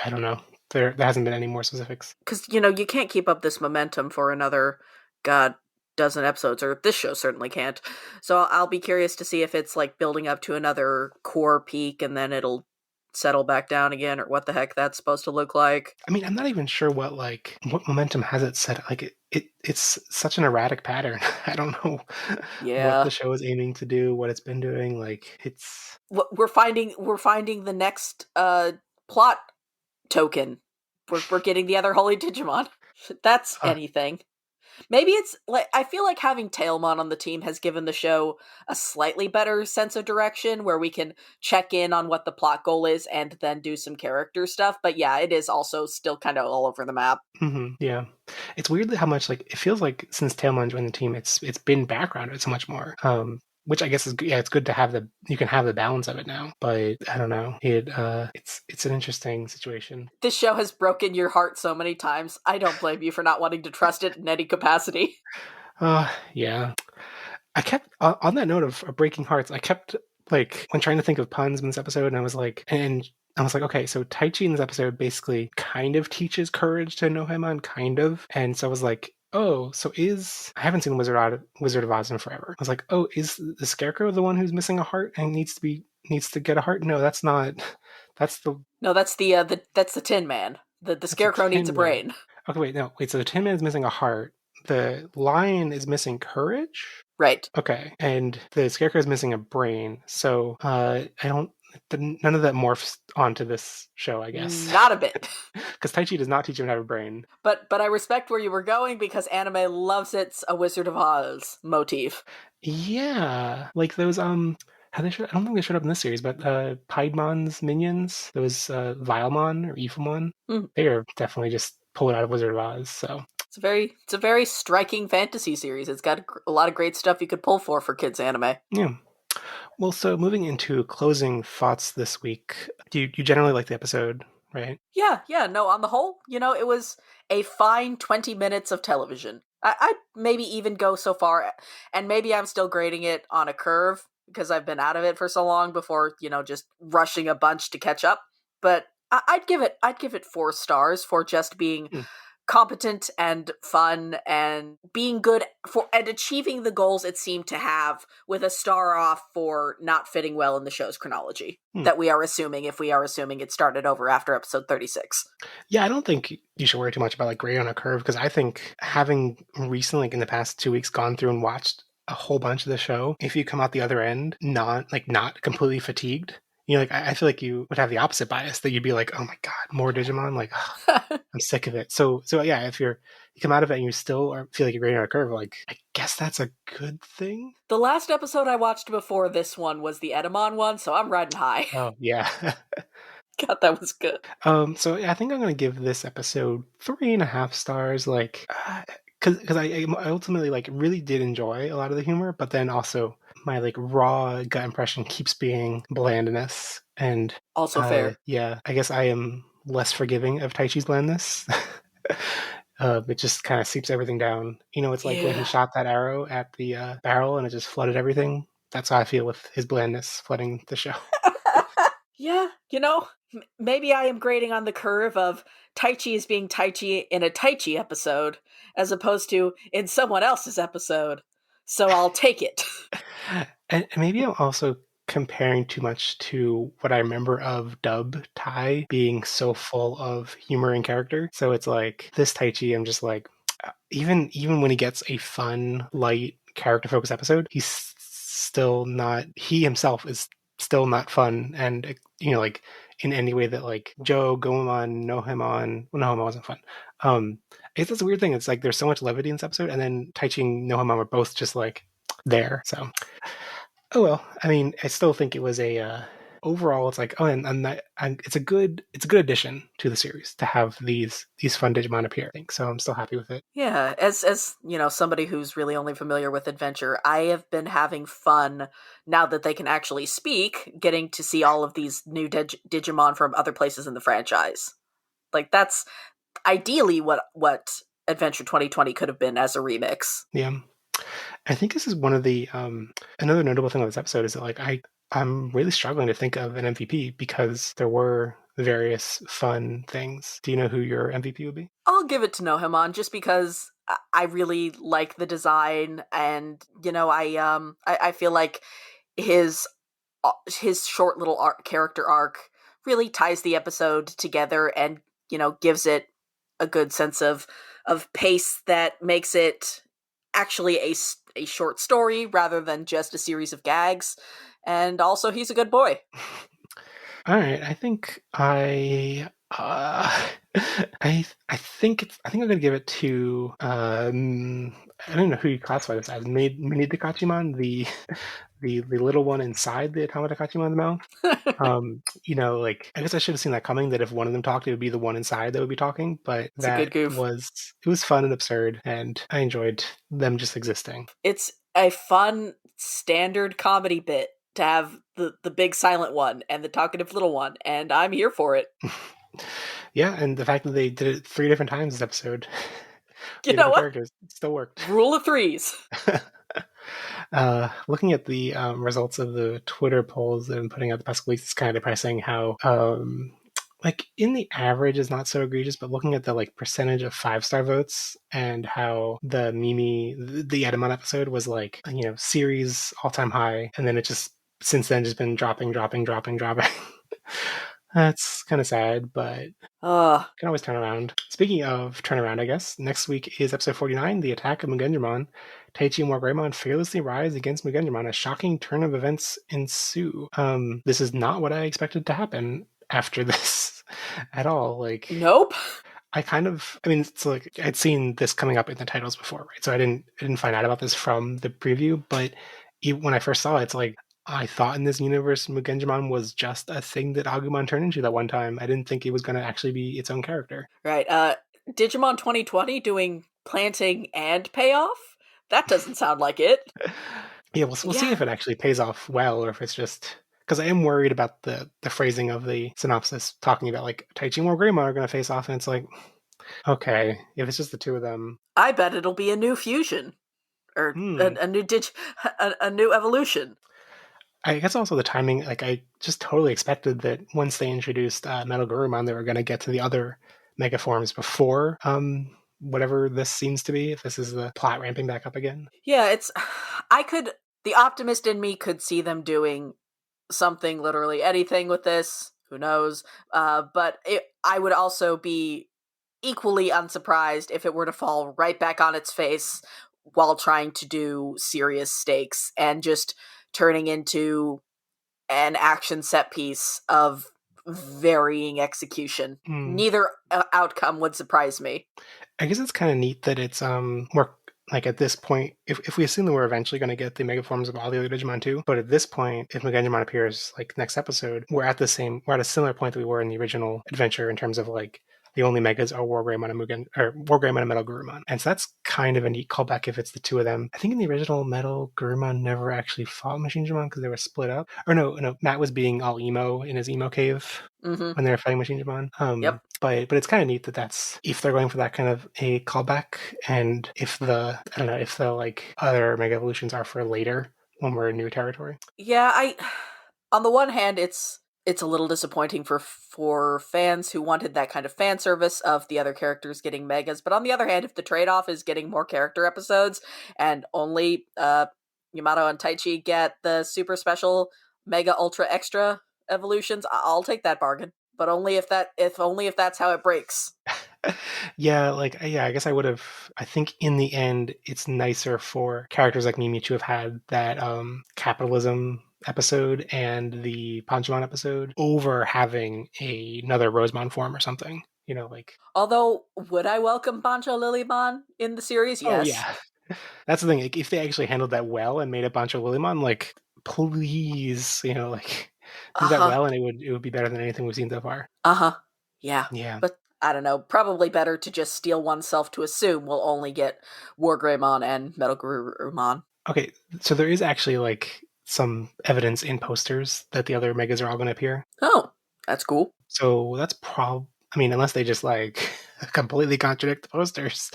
don't know. There hasn't been any more specifics.
Because, you can't keep up this momentum for another, dozen episodes, or this show certainly can't. So I'll be curious to see if it's like building up to another core peak and then it'll settle back down again, or what the heck that's supposed to look like.
I mean, I'm not even sure what momentum has it set. Like it's such an erratic pattern. I don't know what the show is aiming to do, what it's been doing. Like it's
we're finding the next plot token. We're getting the other holy Digimon. That's anything. Maybe it's like I feel like having Tailmon on the team has given the show a slightly better sense of direction where we can check in on what the plot goal is and then do some character stuff. But yeah, it is also still kind of all over the map.
Mm-hmm, yeah. It's weird how much like it feels like since Tailmon joined the team, it's been backgrounded so much more. Which I guess is it's good to you can have the balance of it now. But I don't know, it's an interesting situation.
This show has broken your heart so many times. I don't blame you for not wanting to trust it in any capacity.
Yeah. I kept on that note of breaking hearts. I kept like when trying to think of puns in this episode, and I was like, okay, so Taichi in this episode basically kind of teaches courage to Nohemon, kind of, and so I was like, oh, so I haven't seen Wizard of Oz in forever. I was like, oh, is the Scarecrow the one who's missing a heart and needs to get a heart? No, that's not. That's the
Tin Man. The Scarecrow needs a brain.
Okay, wait. So the Tin Man is missing a heart. The Lion is missing courage.
Right.
Okay, and the Scarecrow is missing a brain. So none of that morphs onto this show, I guess.
Not a bit.
Because Taichi does not teach him to have a brain.
But I respect where you were going because anime loves its A Wizard of Oz motif.
Yeah, like those I don't think they showed up in this series, but Piedmon's minions, those Vilemon or Ephemon, they are definitely just pulled out of Wizard of Oz. So
it's a very striking fantasy series. It's got a lot of great stuff you could pull for kids anime.
Yeah. Well, so moving into closing thoughts this week, do you generally like the episode? right?
Yeah, no, on the whole, it was a fine 20 minutes of television. I'd maybe even go so far, and maybe I'm still grading it on a curve because I've been out of it for so long before, just rushing a bunch to catch up. But I'd give it 4 stars for just being
Hmm.
competent and fun and being good for and achieving the goals it seemed to have, with a star off for not fitting well in the show's chronology
Hmm.
that we are assuming, if we are assuming it started over after episode 36.
Yeah, I don't think you should worry too much about like grade on a curve because I think having recently, like in the past 2 weeks, gone through and watched a whole bunch of the show, if you come out the other end not completely fatigued, like I feel like you would have the opposite bias that you'd be like, oh my god, more Digimon, like ugh, I'm sick of it. So yeah, if you come out of it and you still feel like you're grading on a curve, like I guess that's a good thing.
The last episode I watched before this one was the Edamon one, so I'm riding high.
Oh yeah.
God, that was good.
So yeah, I think I'm gonna give this episode 3.5 stars. Like, because I ultimately like really did enjoy a lot of the humor, but then also my like raw gut impression keeps being blandness, and
Also fair.
yeah, I guess I am less forgiving of Taichi's blandness. It just kind of seeps everything down. It's like when he
Yeah.
shot that arrow at the barrel and it just flooded everything. That's how I feel with his blandness flooding the show.
Yeah, maybe I am grading on the curve of Taichi is being Taichi in a Taichi episode, as opposed to in someone else's episode. So I'll take it.
And maybe I'm also comparing too much to what I remember of Dub Tai being so full of humor and character. So it's like this Taichi, I'm just like, even when he gets a fun, light, character focused episode, he's still not. He himself is still not fun, and like in any way that like Joe, Goemon, Nohemon. Well, Nohemon wasn't fun. It's this weird thing. It's like there's so much levity in this episode, and then Taichi and Nohemon were both just like there. So oh well. I mean, I still think it was a overall. It's like oh, and it's a good addition to the series to have these fun Digimon appear. I think so. I'm still happy with it.
Yeah, as somebody who's really only familiar with adventure, I have been having fun now that they can actually speak, getting to see all of these new Digimon from other places in the franchise. Like that's ideally what Adventure 2020 could have been as a remix.
Yeah. I think this is one of the another notable thing of this episode is that like I'm really struggling to think of an MVP because there were various fun things. Do you know who your MVP would be?
I'll give it to Nohemon just because I really like the design, and I feel like his his short little character arc really ties the episode together, and gives it a good sense of pace that makes it actually a short story rather than just a series of gags. And also, he's a good boy.
All right, I think I think I'm gonna give it to I don't know who you classify this as. Mini Takachimon, the little one inside the Automata Kachimon mouth. Like I guess I should have seen that coming. That if one of them talked, it would be the one inside that would be talking. But
It's a good
that
goof.
was fun and absurd, and I enjoyed them just existing.
It's a fun standard comedy bit to have the big silent one and the talkative little one, and I'm here for it.
Yeah, and the fact that they did it 3 different times this episode,
You
3
know
different
what?
characters, it still worked.
Rule of threes.
Looking at the results of the Twitter polls that have been putting out the past weeks, it's kind of depressing how like in the average is not so egregious, but looking at the like percentage of 5-star votes and how the the Edamon episode was like series all-time high, and then it just since then just been dropping. That's kind of sad, but
Ugh.
can always turn around. Speaking of turnaround, I guess next week is episode 49, the attack of Mugenjimon. Taichi and Wargreymon fearlessly rise against Mugenjimon. A shocking turn of events ensue. This is not what I expected to happen after this at all. Like,
Nope.
I mean, it's like I'd seen this coming up in the titles before, right? So I didn't find out about this from the preview, but when I first saw it, it's like I thought in this universe Mugenjimon was just a thing that Agumon turned into that one time. I didn't think it was going to actually be its own character.
Right. Digimon 2020 doing planting and payoff? That doesn't sound like it.
Yeah, we'll see
Yeah.
if it actually pays off well or if it's just Because I am worried about the phrasing of the synopsis talking about like Taichi and Wargreymon are going to face off, and it's like, okay, if it's just the two of them,
I bet it'll be a new fusion or
hmm.
a new evolution.
I guess also the timing, like I just totally expected that once they introduced Metal Gurumon, they were going to get to the other mega forms before whatever this seems to be. If this is the plot ramping back up again.
Yeah, it's I could the optimist in me could see them doing something, literally anything with this. Who knows? I would also be equally unsurprised if it were to fall right back on its face while trying to do serious stakes and just turning into an action set piece of varying execution.
Hmm.
Neither outcome would surprise me.
I guess it's kind of neat that it's more like at this point, if we assume that we're eventually going to get the mega forms of all the other Digimon too, but at this point, if Meganjamon appears like next episode, we're at a similar point that we were in the original adventure in terms of like the only megas are Wargreymon and Mugen, or Wargreymon and Metal Gurumon, and so that's kind of a neat callback if it's the two of them. I think in the original Metal Gurumon never actually fought Machinedramon because they were split up, or no, Matt was being all emo in his emo cave
Mm-hmm.
when they were fighting Machinedramon.
Yep.
But it's kind of neat that that's if they're going for that kind of a callback, and if the I don't know if the like other mega evolutions are for later when we're in new territory.
Yeah, I on the one hand it's a little disappointing for fans who wanted that kind of fan service of the other characters getting megas, but on the other hand, if the trade-off is getting more character episodes and only Yamato and Taichi get the super special mega ultra extra evolutions, I'll take that bargain. But only if that's how it breaks.
Yeah, like yeah, I guess I would have. I think in the end, it's nicer for characters like Mimi to have had that capitalism episode and the Panchamon episode over having another Rosemon form or something. You know, like
Although, would I welcome Bancho Lilymon in the series?
oh
Yes.
yeah, that's the thing. Like, if they actually handled that well and made a bunch of Lilymon, like please, you know, like do that
Uh-huh.
well, and it would be better than anything we've seen so far.
Uh-huh. Yeah.
Yeah.
But I don't know, probably better to just steel oneself to assume we'll only get Wargreymon and Metal Garurumon.
Okay, so there is actually like some evidence in posters that the other megas are all going to appear.
Oh, that's cool.
So that's I mean, unless they just like completely contradict the posters,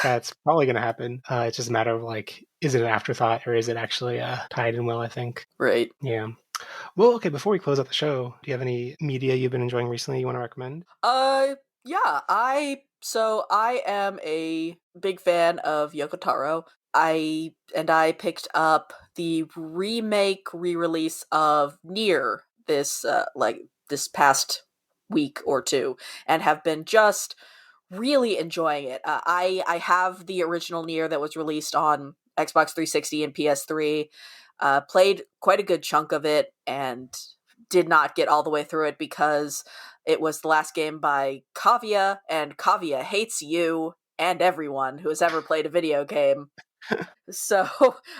that's probably going to happen. It's just a matter of like, is it an afterthought or is it actually tied in well? I think.
Right.
Yeah. Well, okay. Before we close out the show, do you have any media you've been enjoying recently you want to recommend?
Yeah, I am a big fan of Yoko Taro. I picked up the re-release of Nier this past week or two and have been just really enjoying it. I have the original Nier that was released on Xbox 360 and PS3. Played quite a good chunk of it and did not get all the way through it because it was the last game by Kavia, and Kavia hates you and everyone who has ever played a video game. So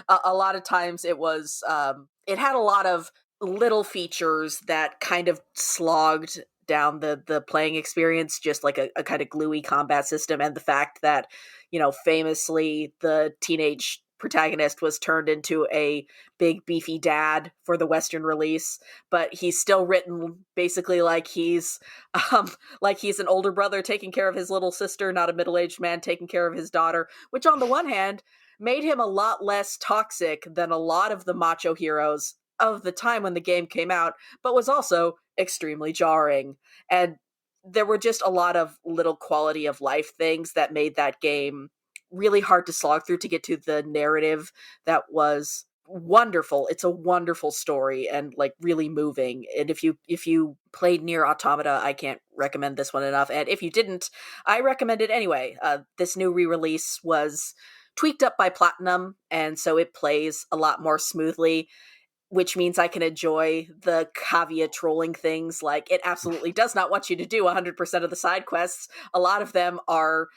a lot of times it had a lot of little features that kind of slogged down the playing experience, just like a kind of gluey combat system, and the fact that, famously the teenage protagonist was turned into a big beefy dad for the Western release, but he's still written basically um like he's an older brother taking care of his little sister, not a middle-aged man taking care of his daughter, which on the one hand made him a lot less toxic than a lot of the macho heroes of the time when the game came out, but was also extremely jarring. And there were just a lot of little quality of life things that made that game really hard to slog through to get to the narrative that was wonderful. It's a wonderful story and like really moving. And if you played Near Automata, I can't recommend this one enough. And if you didn't, I recommend it anyway. This new re-release was tweaked up by Platinum, and so it plays a lot more smoothly, which means I can enjoy the Kavia trolling things. Like, it absolutely does not want you to do 100% of the side quests. A lot of them are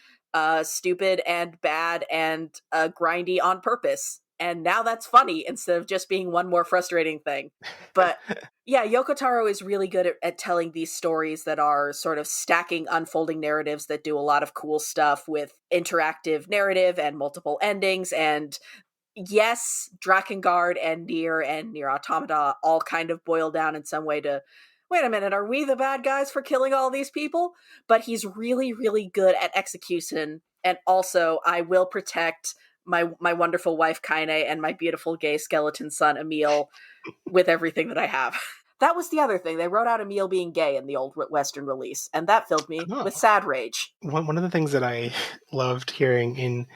stupid and bad and grindy on purpose. And now that's funny instead of just being one more frustrating thing. But yeah, Yoko Taro is really good at telling these stories that are sort of stacking, unfolding narratives that do a lot of cool stuff with interactive narrative and multiple endings and yes, Drakengard and Nier Automata all kind of boil down in some way to, wait a minute, are we the bad guys for killing all these people? But he's really, really good at execution, and also I will protect my wonderful wife Kaine and my beautiful gay skeleton son Emil with everything that I have. That was the other thing. They wrote out Emil being gay in the old Western release, and that filled me with
Oh,
sad rage.
one of the things that I loved hearing in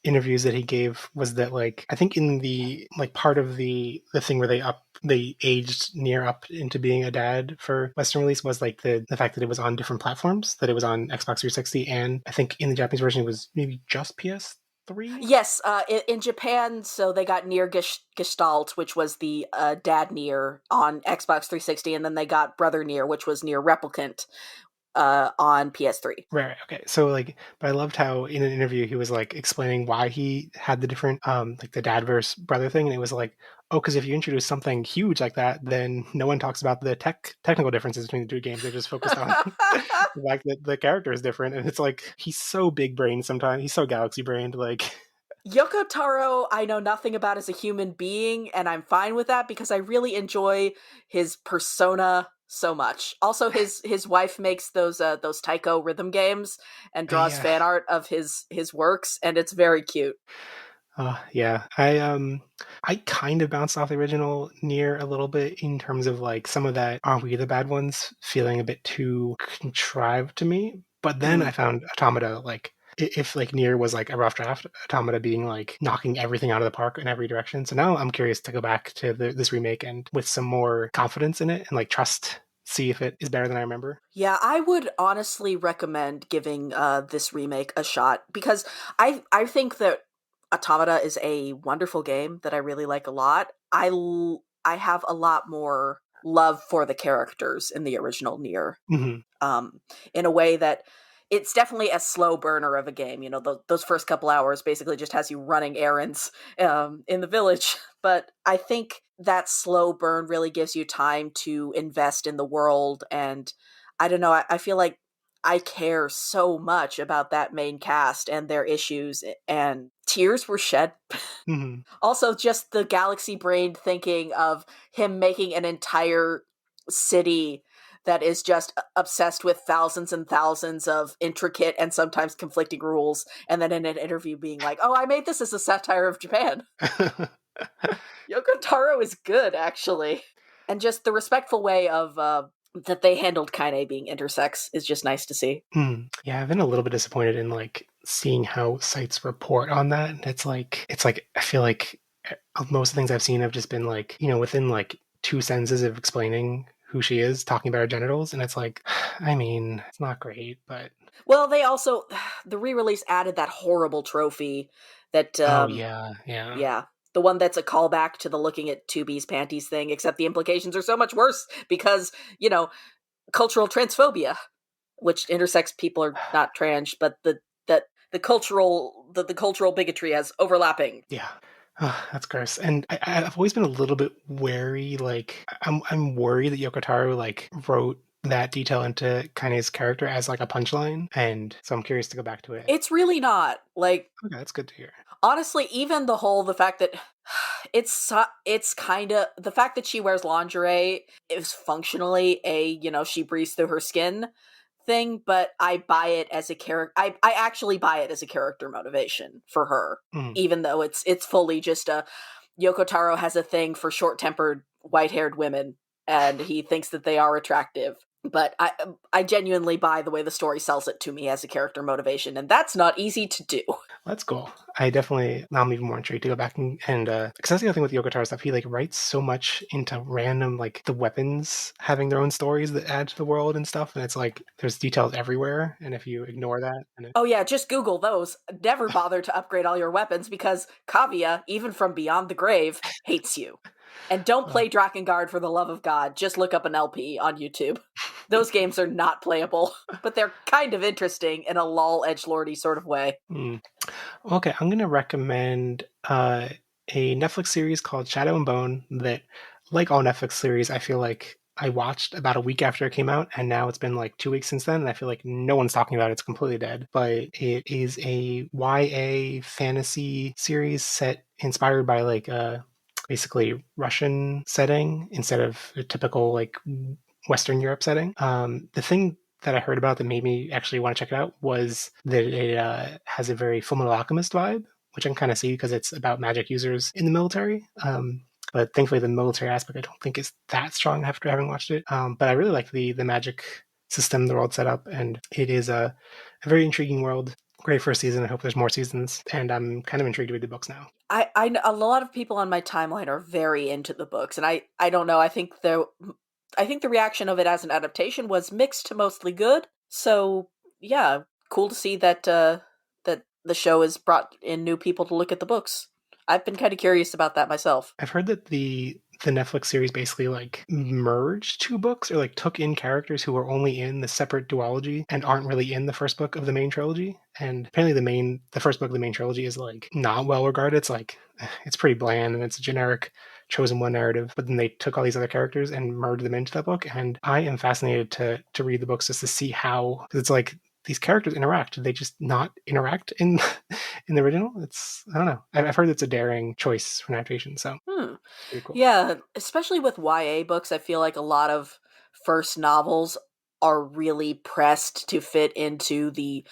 interviews that he gave was that, like, I think in the like part of the thing where they aged Near up into being a dad for Western release was like the fact that it was on different platforms, that it was on Xbox 360, and I think in the Japanese version it was maybe just PS3.
Yes, in Japan, so they got Nier Gestalt, which was the dad Nier on Xbox 360, and then they got Brother Nier, which was Nier Replicant on PS3.
Right. Okay. So like, but I loved how in an interview he was like explaining why he had the different like the dad versus brother thing, and it was like, oh, because if you introduce something huge like that, then no one talks about the technical differences between the two games. They're just focused on the fact that the character is different, and it's like he's so big brained sometimes. He's so galaxy brained. Like,
Yoko Taro, I know nothing about as a human being, and I'm fine with that because I really enjoy his persona so much. Also, his wife makes those taiko rhythm games and draws
yeah,
fan art of his works, and it's very cute.
yeah. I kind of bounced off the original Near a little bit in terms of like some of that "Are we the bad ones?" feeling a bit too contrived to me. But then I
Mm.
found Automata like if like Near was like a rough draft, Automata being like knocking everything out of the park in every direction. So now I'm curious to go back to this remake and with some more confidence in it and like trust, see if it is better than I remember.
Yeah, I would honestly recommend giving this remake a shot because I think that Automata is a wonderful game that I really like a lot. I have a lot more love for the characters in the original Nier,
Hmm.
um, in a way that it's definitely a slow burner of a game. You know, those first couple hours basically just has you running errands in the village. But I think that slow burn really gives you time to invest in the world. And I don't know, I feel like I care so much about that main cast and their issues, and tears were shed.
Hmm.
Also, just the galaxy brain thinking of him making an entire city that is just obsessed with thousands and thousands of intricate and sometimes conflicting rules, and then in an interview being like, "Oh, I made this as a satire of Japan." Yoko Taro is good, actually, and just the respectful way of that they handled Kaine being intersex is just nice to see.
Yeah, I've been a little bit disappointed in like seeing how sites report on that. It's like I feel like most of the things I've seen have just been like, within like two sentences of explaining who she is, talking about her genitals, and it's like, I mean, it's not great, but
Well, they also the re-release added that horrible trophy that
oh yeah, yeah.
yeah, the one that's a callback to the looking at 2B's panties thing, except the implications are so much worse because, cultural transphobia, which intersex people are not trans, but the cultural bigotry has overlapping.
Yeah. Oh, that's gross. And I've always been a little bit wary. Like, I'm worried that Yoko Taro like wrote that detail into Kaine's character as like a punchline, and so I'm curious to go back to it.
It's really not. Like,
Okay, that's good to hear.
honestly, even the fact that it's kind of the fact that she wears lingerie is functionally a, she breathes through her skin thing, but I buy it as a character. I actually buy it as a character motivation for her,
Mm.
even though it's fully just a Yoko Taro has a thing for short-tempered white-haired women, and he thinks that they are attractive. But I genuinely buy the way the story sells it to me as a character motivation, and that's not easy to do.
That's cool. I definitely now I'm even more intrigued to go back and because that's the other thing with Yoko Taro stuff. He like writes so much into random like the weapons having their own stories that add to the world and stuff, and it's like there's details everywhere, and if you ignore that, and
Oh yeah, just Google those. Never bother to upgrade all your weapons because Kavia, even from beyond the grave, hates you. And don't
uh,
play Drakengard for the love of God. Just look up an LP on YouTube. Those games are not playable, but they're kind of interesting in a lol edgelordy sort of way.
mm. Okay, I'm gonna recommend a Netflix series called Shadow and Bone that, like all Netflix series, I feel like I watched about a week after it came out, and now it's been like 2 weeks since then, and I feel like no one's talking about it. It's completely dead. But it is a YA fantasy series set inspired by like basically Russian setting instead of a typical like Western Europe setting. The thing that I heard about that made me actually want to check it out was that it has a very Fullmetal Alchemist vibe, which I can kind of see because it's about magic users in the military. But thankfully, the military aspect I don't think is that strong after having watched it. But I really like the magic system the world set up, and it is a very intriguing world. Great first season. I hope there's more seasons, and I'm kind of intrigued to read the books now.
A lot of people on my timeline are very into the books, and I don't know. I think the reaction of it as an adaptation was mixed to mostly good. So yeah, cool to see that that the show has brought in new people to look at the books. I've been kind of curious about that myself.
I've heard that the Netflix series basically like merged two books or like took in characters who were only in the separate duology and aren't really in the first book of the main trilogy. And apparently the first book of the main trilogy is like not well regarded. It's like it's pretty bland and it's a generic chosen one narrative. But then they took all these other characters and merged them into that book. And I am fascinated to read the books just to see how, because it's like these characters interact. Did they just not interact in in the original? It's I don't know. I've heard it's a daring choice for an adaptation, so
Hmm.
it's pretty cool.
Yeah, especially with YA books, I feel like a lot of first novels are really pressed to fit into the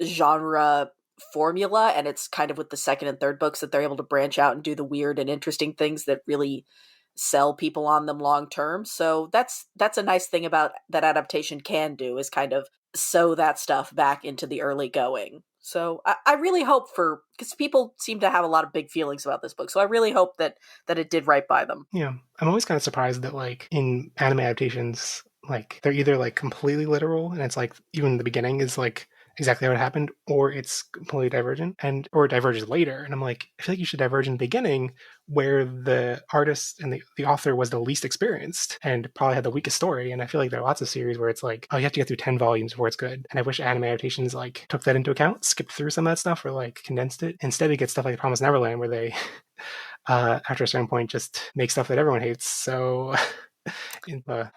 genre formula, and it's kind of with the second and third books that they're able to branch out and do the weird and interesting things that really sell people on them long term. So that's a nice thing about that adaptation can do, is kind of sew that stuff back into the early going. So I really hope, for because people seem to have a lot of big feelings about this book, so I really hope that it did right by them.
Yeah, I'm always kind of surprised that like in anime adaptations, like they're either like completely literal and it's like even the beginning is like exactly how it happened, or it's completely divergent and or it diverges later. And I'm like, I feel like you should diverge in the beginning where the artist and the author was the least experienced and probably had the weakest story. And I feel like there are lots of series where it's like, oh, you have to get through 10 volumes before it's good. And I wish anime adaptations like took that into account, skipped through some of that stuff or like condensed it. Instead, we get stuff like Promised Neverland where they after a certain point just make stuff that everyone hates. So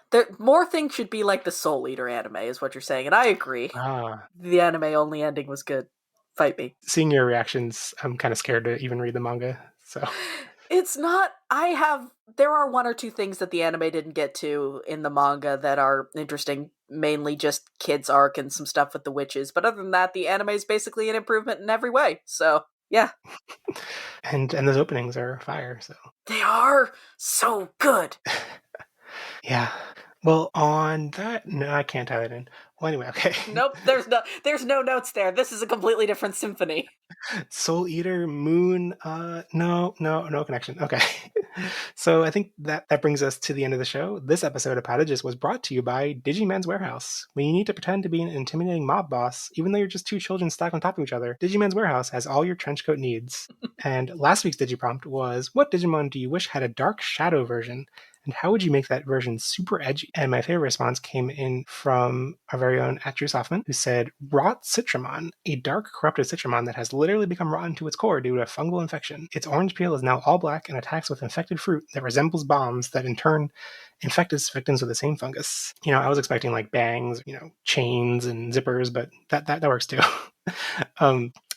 There more things should be like the Soul Eater anime, is what you're saying, and I agree.
ah,
The anime only ending was good. Fight me.
seeing your reactions, I'm kind of scared to even read the manga. So
It's not. I have. There are one or two things that the anime didn't get to in the manga that are interesting. Mainly just kids arc and some stuff with the witches. But other than that, the anime is basically an improvement in every way. So yeah,
and those openings are fire. So
they are so good.
yeah. Well, on that, no, I can't tie that in. Well, anyway, okay.
Nope. There's no notes there. This is a completely different symphony.
Soul Eater, Moon, no connection. Okay. So I think that brings us to the end of the show. This episode of Potages was brought to you by Digiman's Warehouse. When you need to pretend to be an intimidating mob boss, even though you're just two children stacked on top of each other, Digiman's Warehouse has all your trench coat needs. And last week's Digiprompt was, what Digimon do you wish had a dark shadow version? And how would you make that version super edgy? And my favorite response came in from our very own Atreus Hoffman, who said, Rot Citramon, a dark, corrupted Citramon that has literally become rotten to its core due to a fungal infection. Its orange peel is now all black and attacks with infected fruit that resembles bombs that in turn infect its victims with the same fungus. You know, I was expecting like bangs, chains and zippers, but that works too.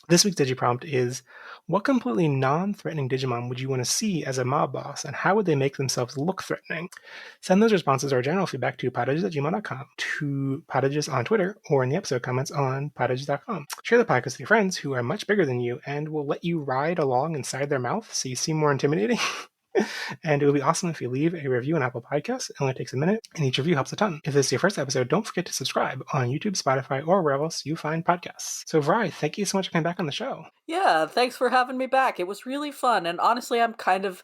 This week's Digiprompt is, what completely non-threatening Digimon would you want to see as a mob boss, and how would they make themselves look threatening? Send those responses or general feedback to potages@gmail.com, to Potages on Twitter, or in the episode comments on potages.com. Share the podcast with your friends who are much bigger than you and will let you ride along inside their mouth so you seem more intimidating. And it would be awesome if you leave a review on Apple Podcasts. It only takes a minute, and each review helps a ton. If this is your first episode, don't forget to subscribe on YouTube, Spotify, or wherever else you find podcasts. So, Vrai, thank you so much for coming back on the show.
Yeah, thanks for having me back. It was really fun, and honestly, I'm kind of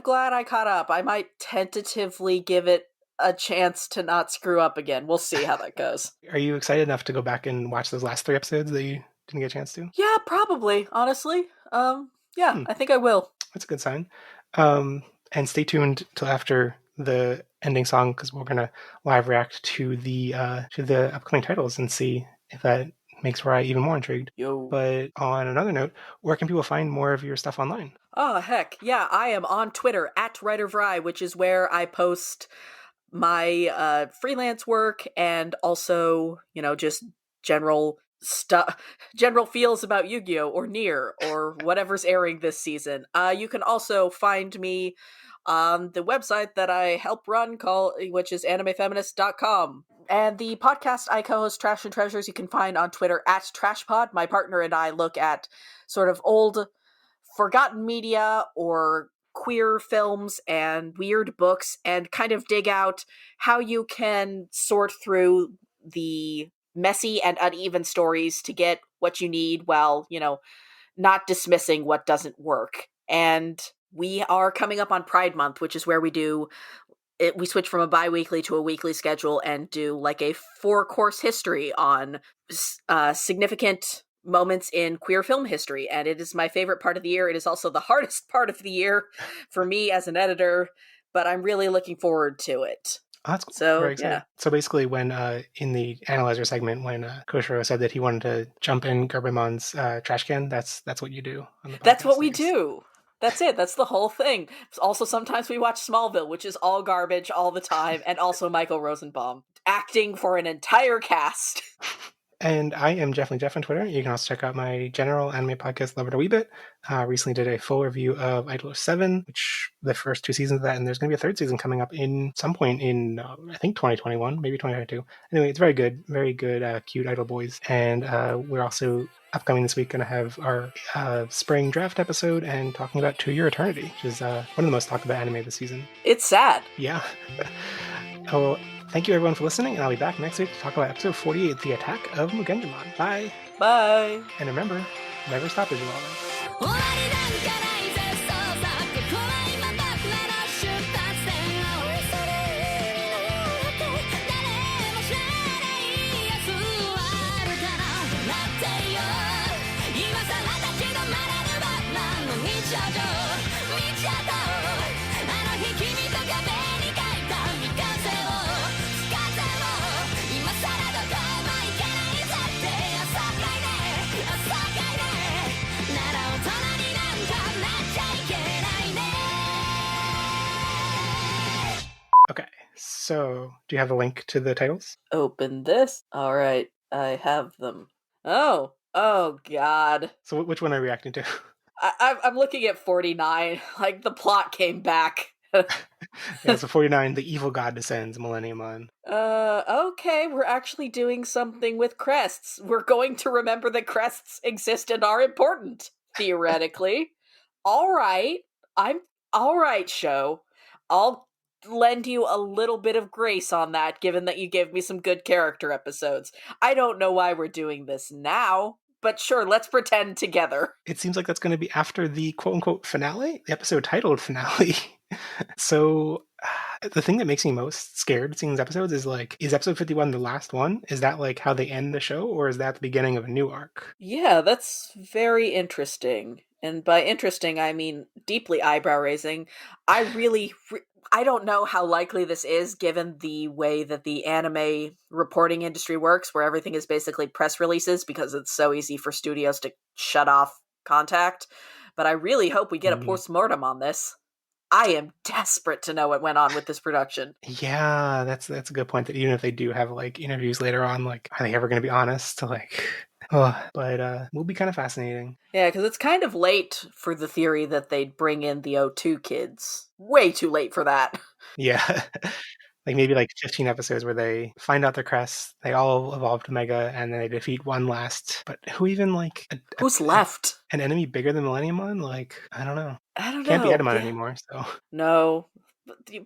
glad I caught up. I might tentatively give it a chance to not screw up again. We'll see how that goes.
Are you excited enough to go back and watch those last 3 episodes that you didn't get a chance to?
Yeah, probably. Honestly, yeah, I think I will.
That's a good sign. And stay tuned till after the ending song because we're gonna live react to the upcoming titles and see if that makes Rye even more intrigued.
Yo.
But on another note, where can people find more of your stuff online?
Oh, heck. Yeah, I am on Twitter at WriterVry, which is where I post my freelance work and also, just general general feels about Yu-Gi-Oh! Or Nier or whatever's airing this season. You can also find me on the website that I help run, which is animefeminist.com. And the podcast I co-host, Trash and Treasures, you can find on Twitter at TrashPod. My partner and I look at sort of old, forgotten media or queer films and weird books and kind of dig out how you can sort through the messy and uneven stories to get what you need while, not dismissing what doesn't work. And we are coming up on Pride Month, which is where we switch from a bi-weekly to a weekly schedule and do like a 4-course history on significant moments in queer film history. And it is my favorite part of the year. It is also the hardest part of the year for me as an editor, but I'm really looking forward to it.
Oh, that's cool.
So,
Very exciting.
yeah.
So basically, when in the analyzer segment, when Koshiro said that he wanted to jump in Garbamon's trash can, that's what you do on the podcast.
That's what we do. That's it. That's the whole thing. Also, sometimes we watch Smallville, which is all garbage all the time, and also Michael Rosenbaum acting for an entire cast.
And I am Jeff on Twitter. You can also check out my general anime podcast, Love It a Wee Bit. Recently did a full review of Idol 7, which the first 2 seasons of that, and there's going to be a 3rd season coming up in some point in, I think, 2021, maybe 2022. Anyway, it's very good, cute Idol boys. And we're also upcoming this week going to have our spring draft episode and talking about To Your Eternity, which is one of the most talked about anime this season.
It's sad.
Yeah. Oh, thank you everyone for listening, and I'll be back next week to talk about episode 48, The Attack of Mugenjimon. Bye!
Bye!
And remember, never stop as you always. ？Okay, so do you have a link to the titles?
Open this. All right, I have them. Oh God.
So which one are you reacting to?
I'm looking at 49. Like, the plot came back.
Yeah, so 49, The Evil God Descends, Millennium on.
Okay, we're actually doing something with crests. We're going to remember that crests exist and are important, theoretically. Alright, show. I'll lend you a little bit of grace on that, given that you gave me some good character episodes. I don't know why we're doing this now, but sure, let's pretend together.
It seems like that's going to be after the quote-unquote finale, the episode titled finale. So the thing that makes me most scared seeing these episodes is like, is episode 51 the last one? Is that like how they end the show, or is that the beginning of a new arc?
Yeah, that's very interesting. And by interesting, I mean deeply eyebrow-raising. I don't know how likely this is, given the way that the anime reporting industry works, where everything is basically press releases because it's so easy for studios to shut off contact. But I really hope we get a post-mortem on this. I am desperate to know what went on with this production.
Yeah, that's a good point, that even if they do have like interviews later on, like, are they ever going to be honest? Like, but will be kind of fascinating.
Yeah, because it's kind of late for the theory that they'd bring in the O2 kids. Way too late for that.
Yeah. Like maybe like 15 episodes where they find out their crests, they all evolve to Mega, and then they defeat one last. But who even like...
Who's left?
An enemy bigger than Millenniumon? Like, I don't know.
I don't know.
Can't be Edamon anymore, so...
No.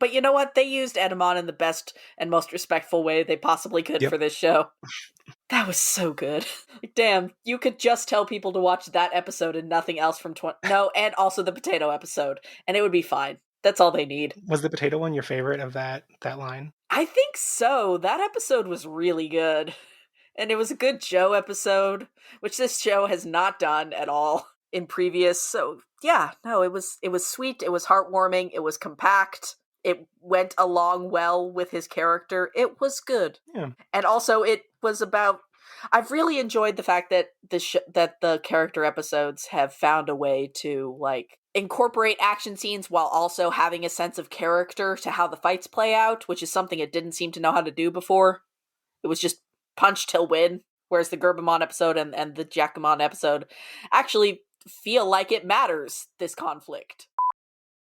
But you know what? They used Edamon in the best and most respectful way they possibly could for this show. That was so good. Like, damn, you could just tell people to watch that episode and nothing else from No, and also the potato episode, and it would be fine. That's all they need.
Was the potato one your favorite of that line?
I think so. That episode was really good. And it was a good Joe episode, which this show has not done at all in previous. So yeah, no, it was sweet. It was heartwarming. It was compact. It went along well with his character. It was good.
Yeah.
And also it was about, I've really enjoyed the fact that that the character episodes have found a way to like incorporate action scenes while also having a sense of character to how the fights play out, which is something it didn't seem to know how to do before. It was just punch till win. Whereas the Gerbamon episode and the Jackamon episode actually feel like it matters, this conflict.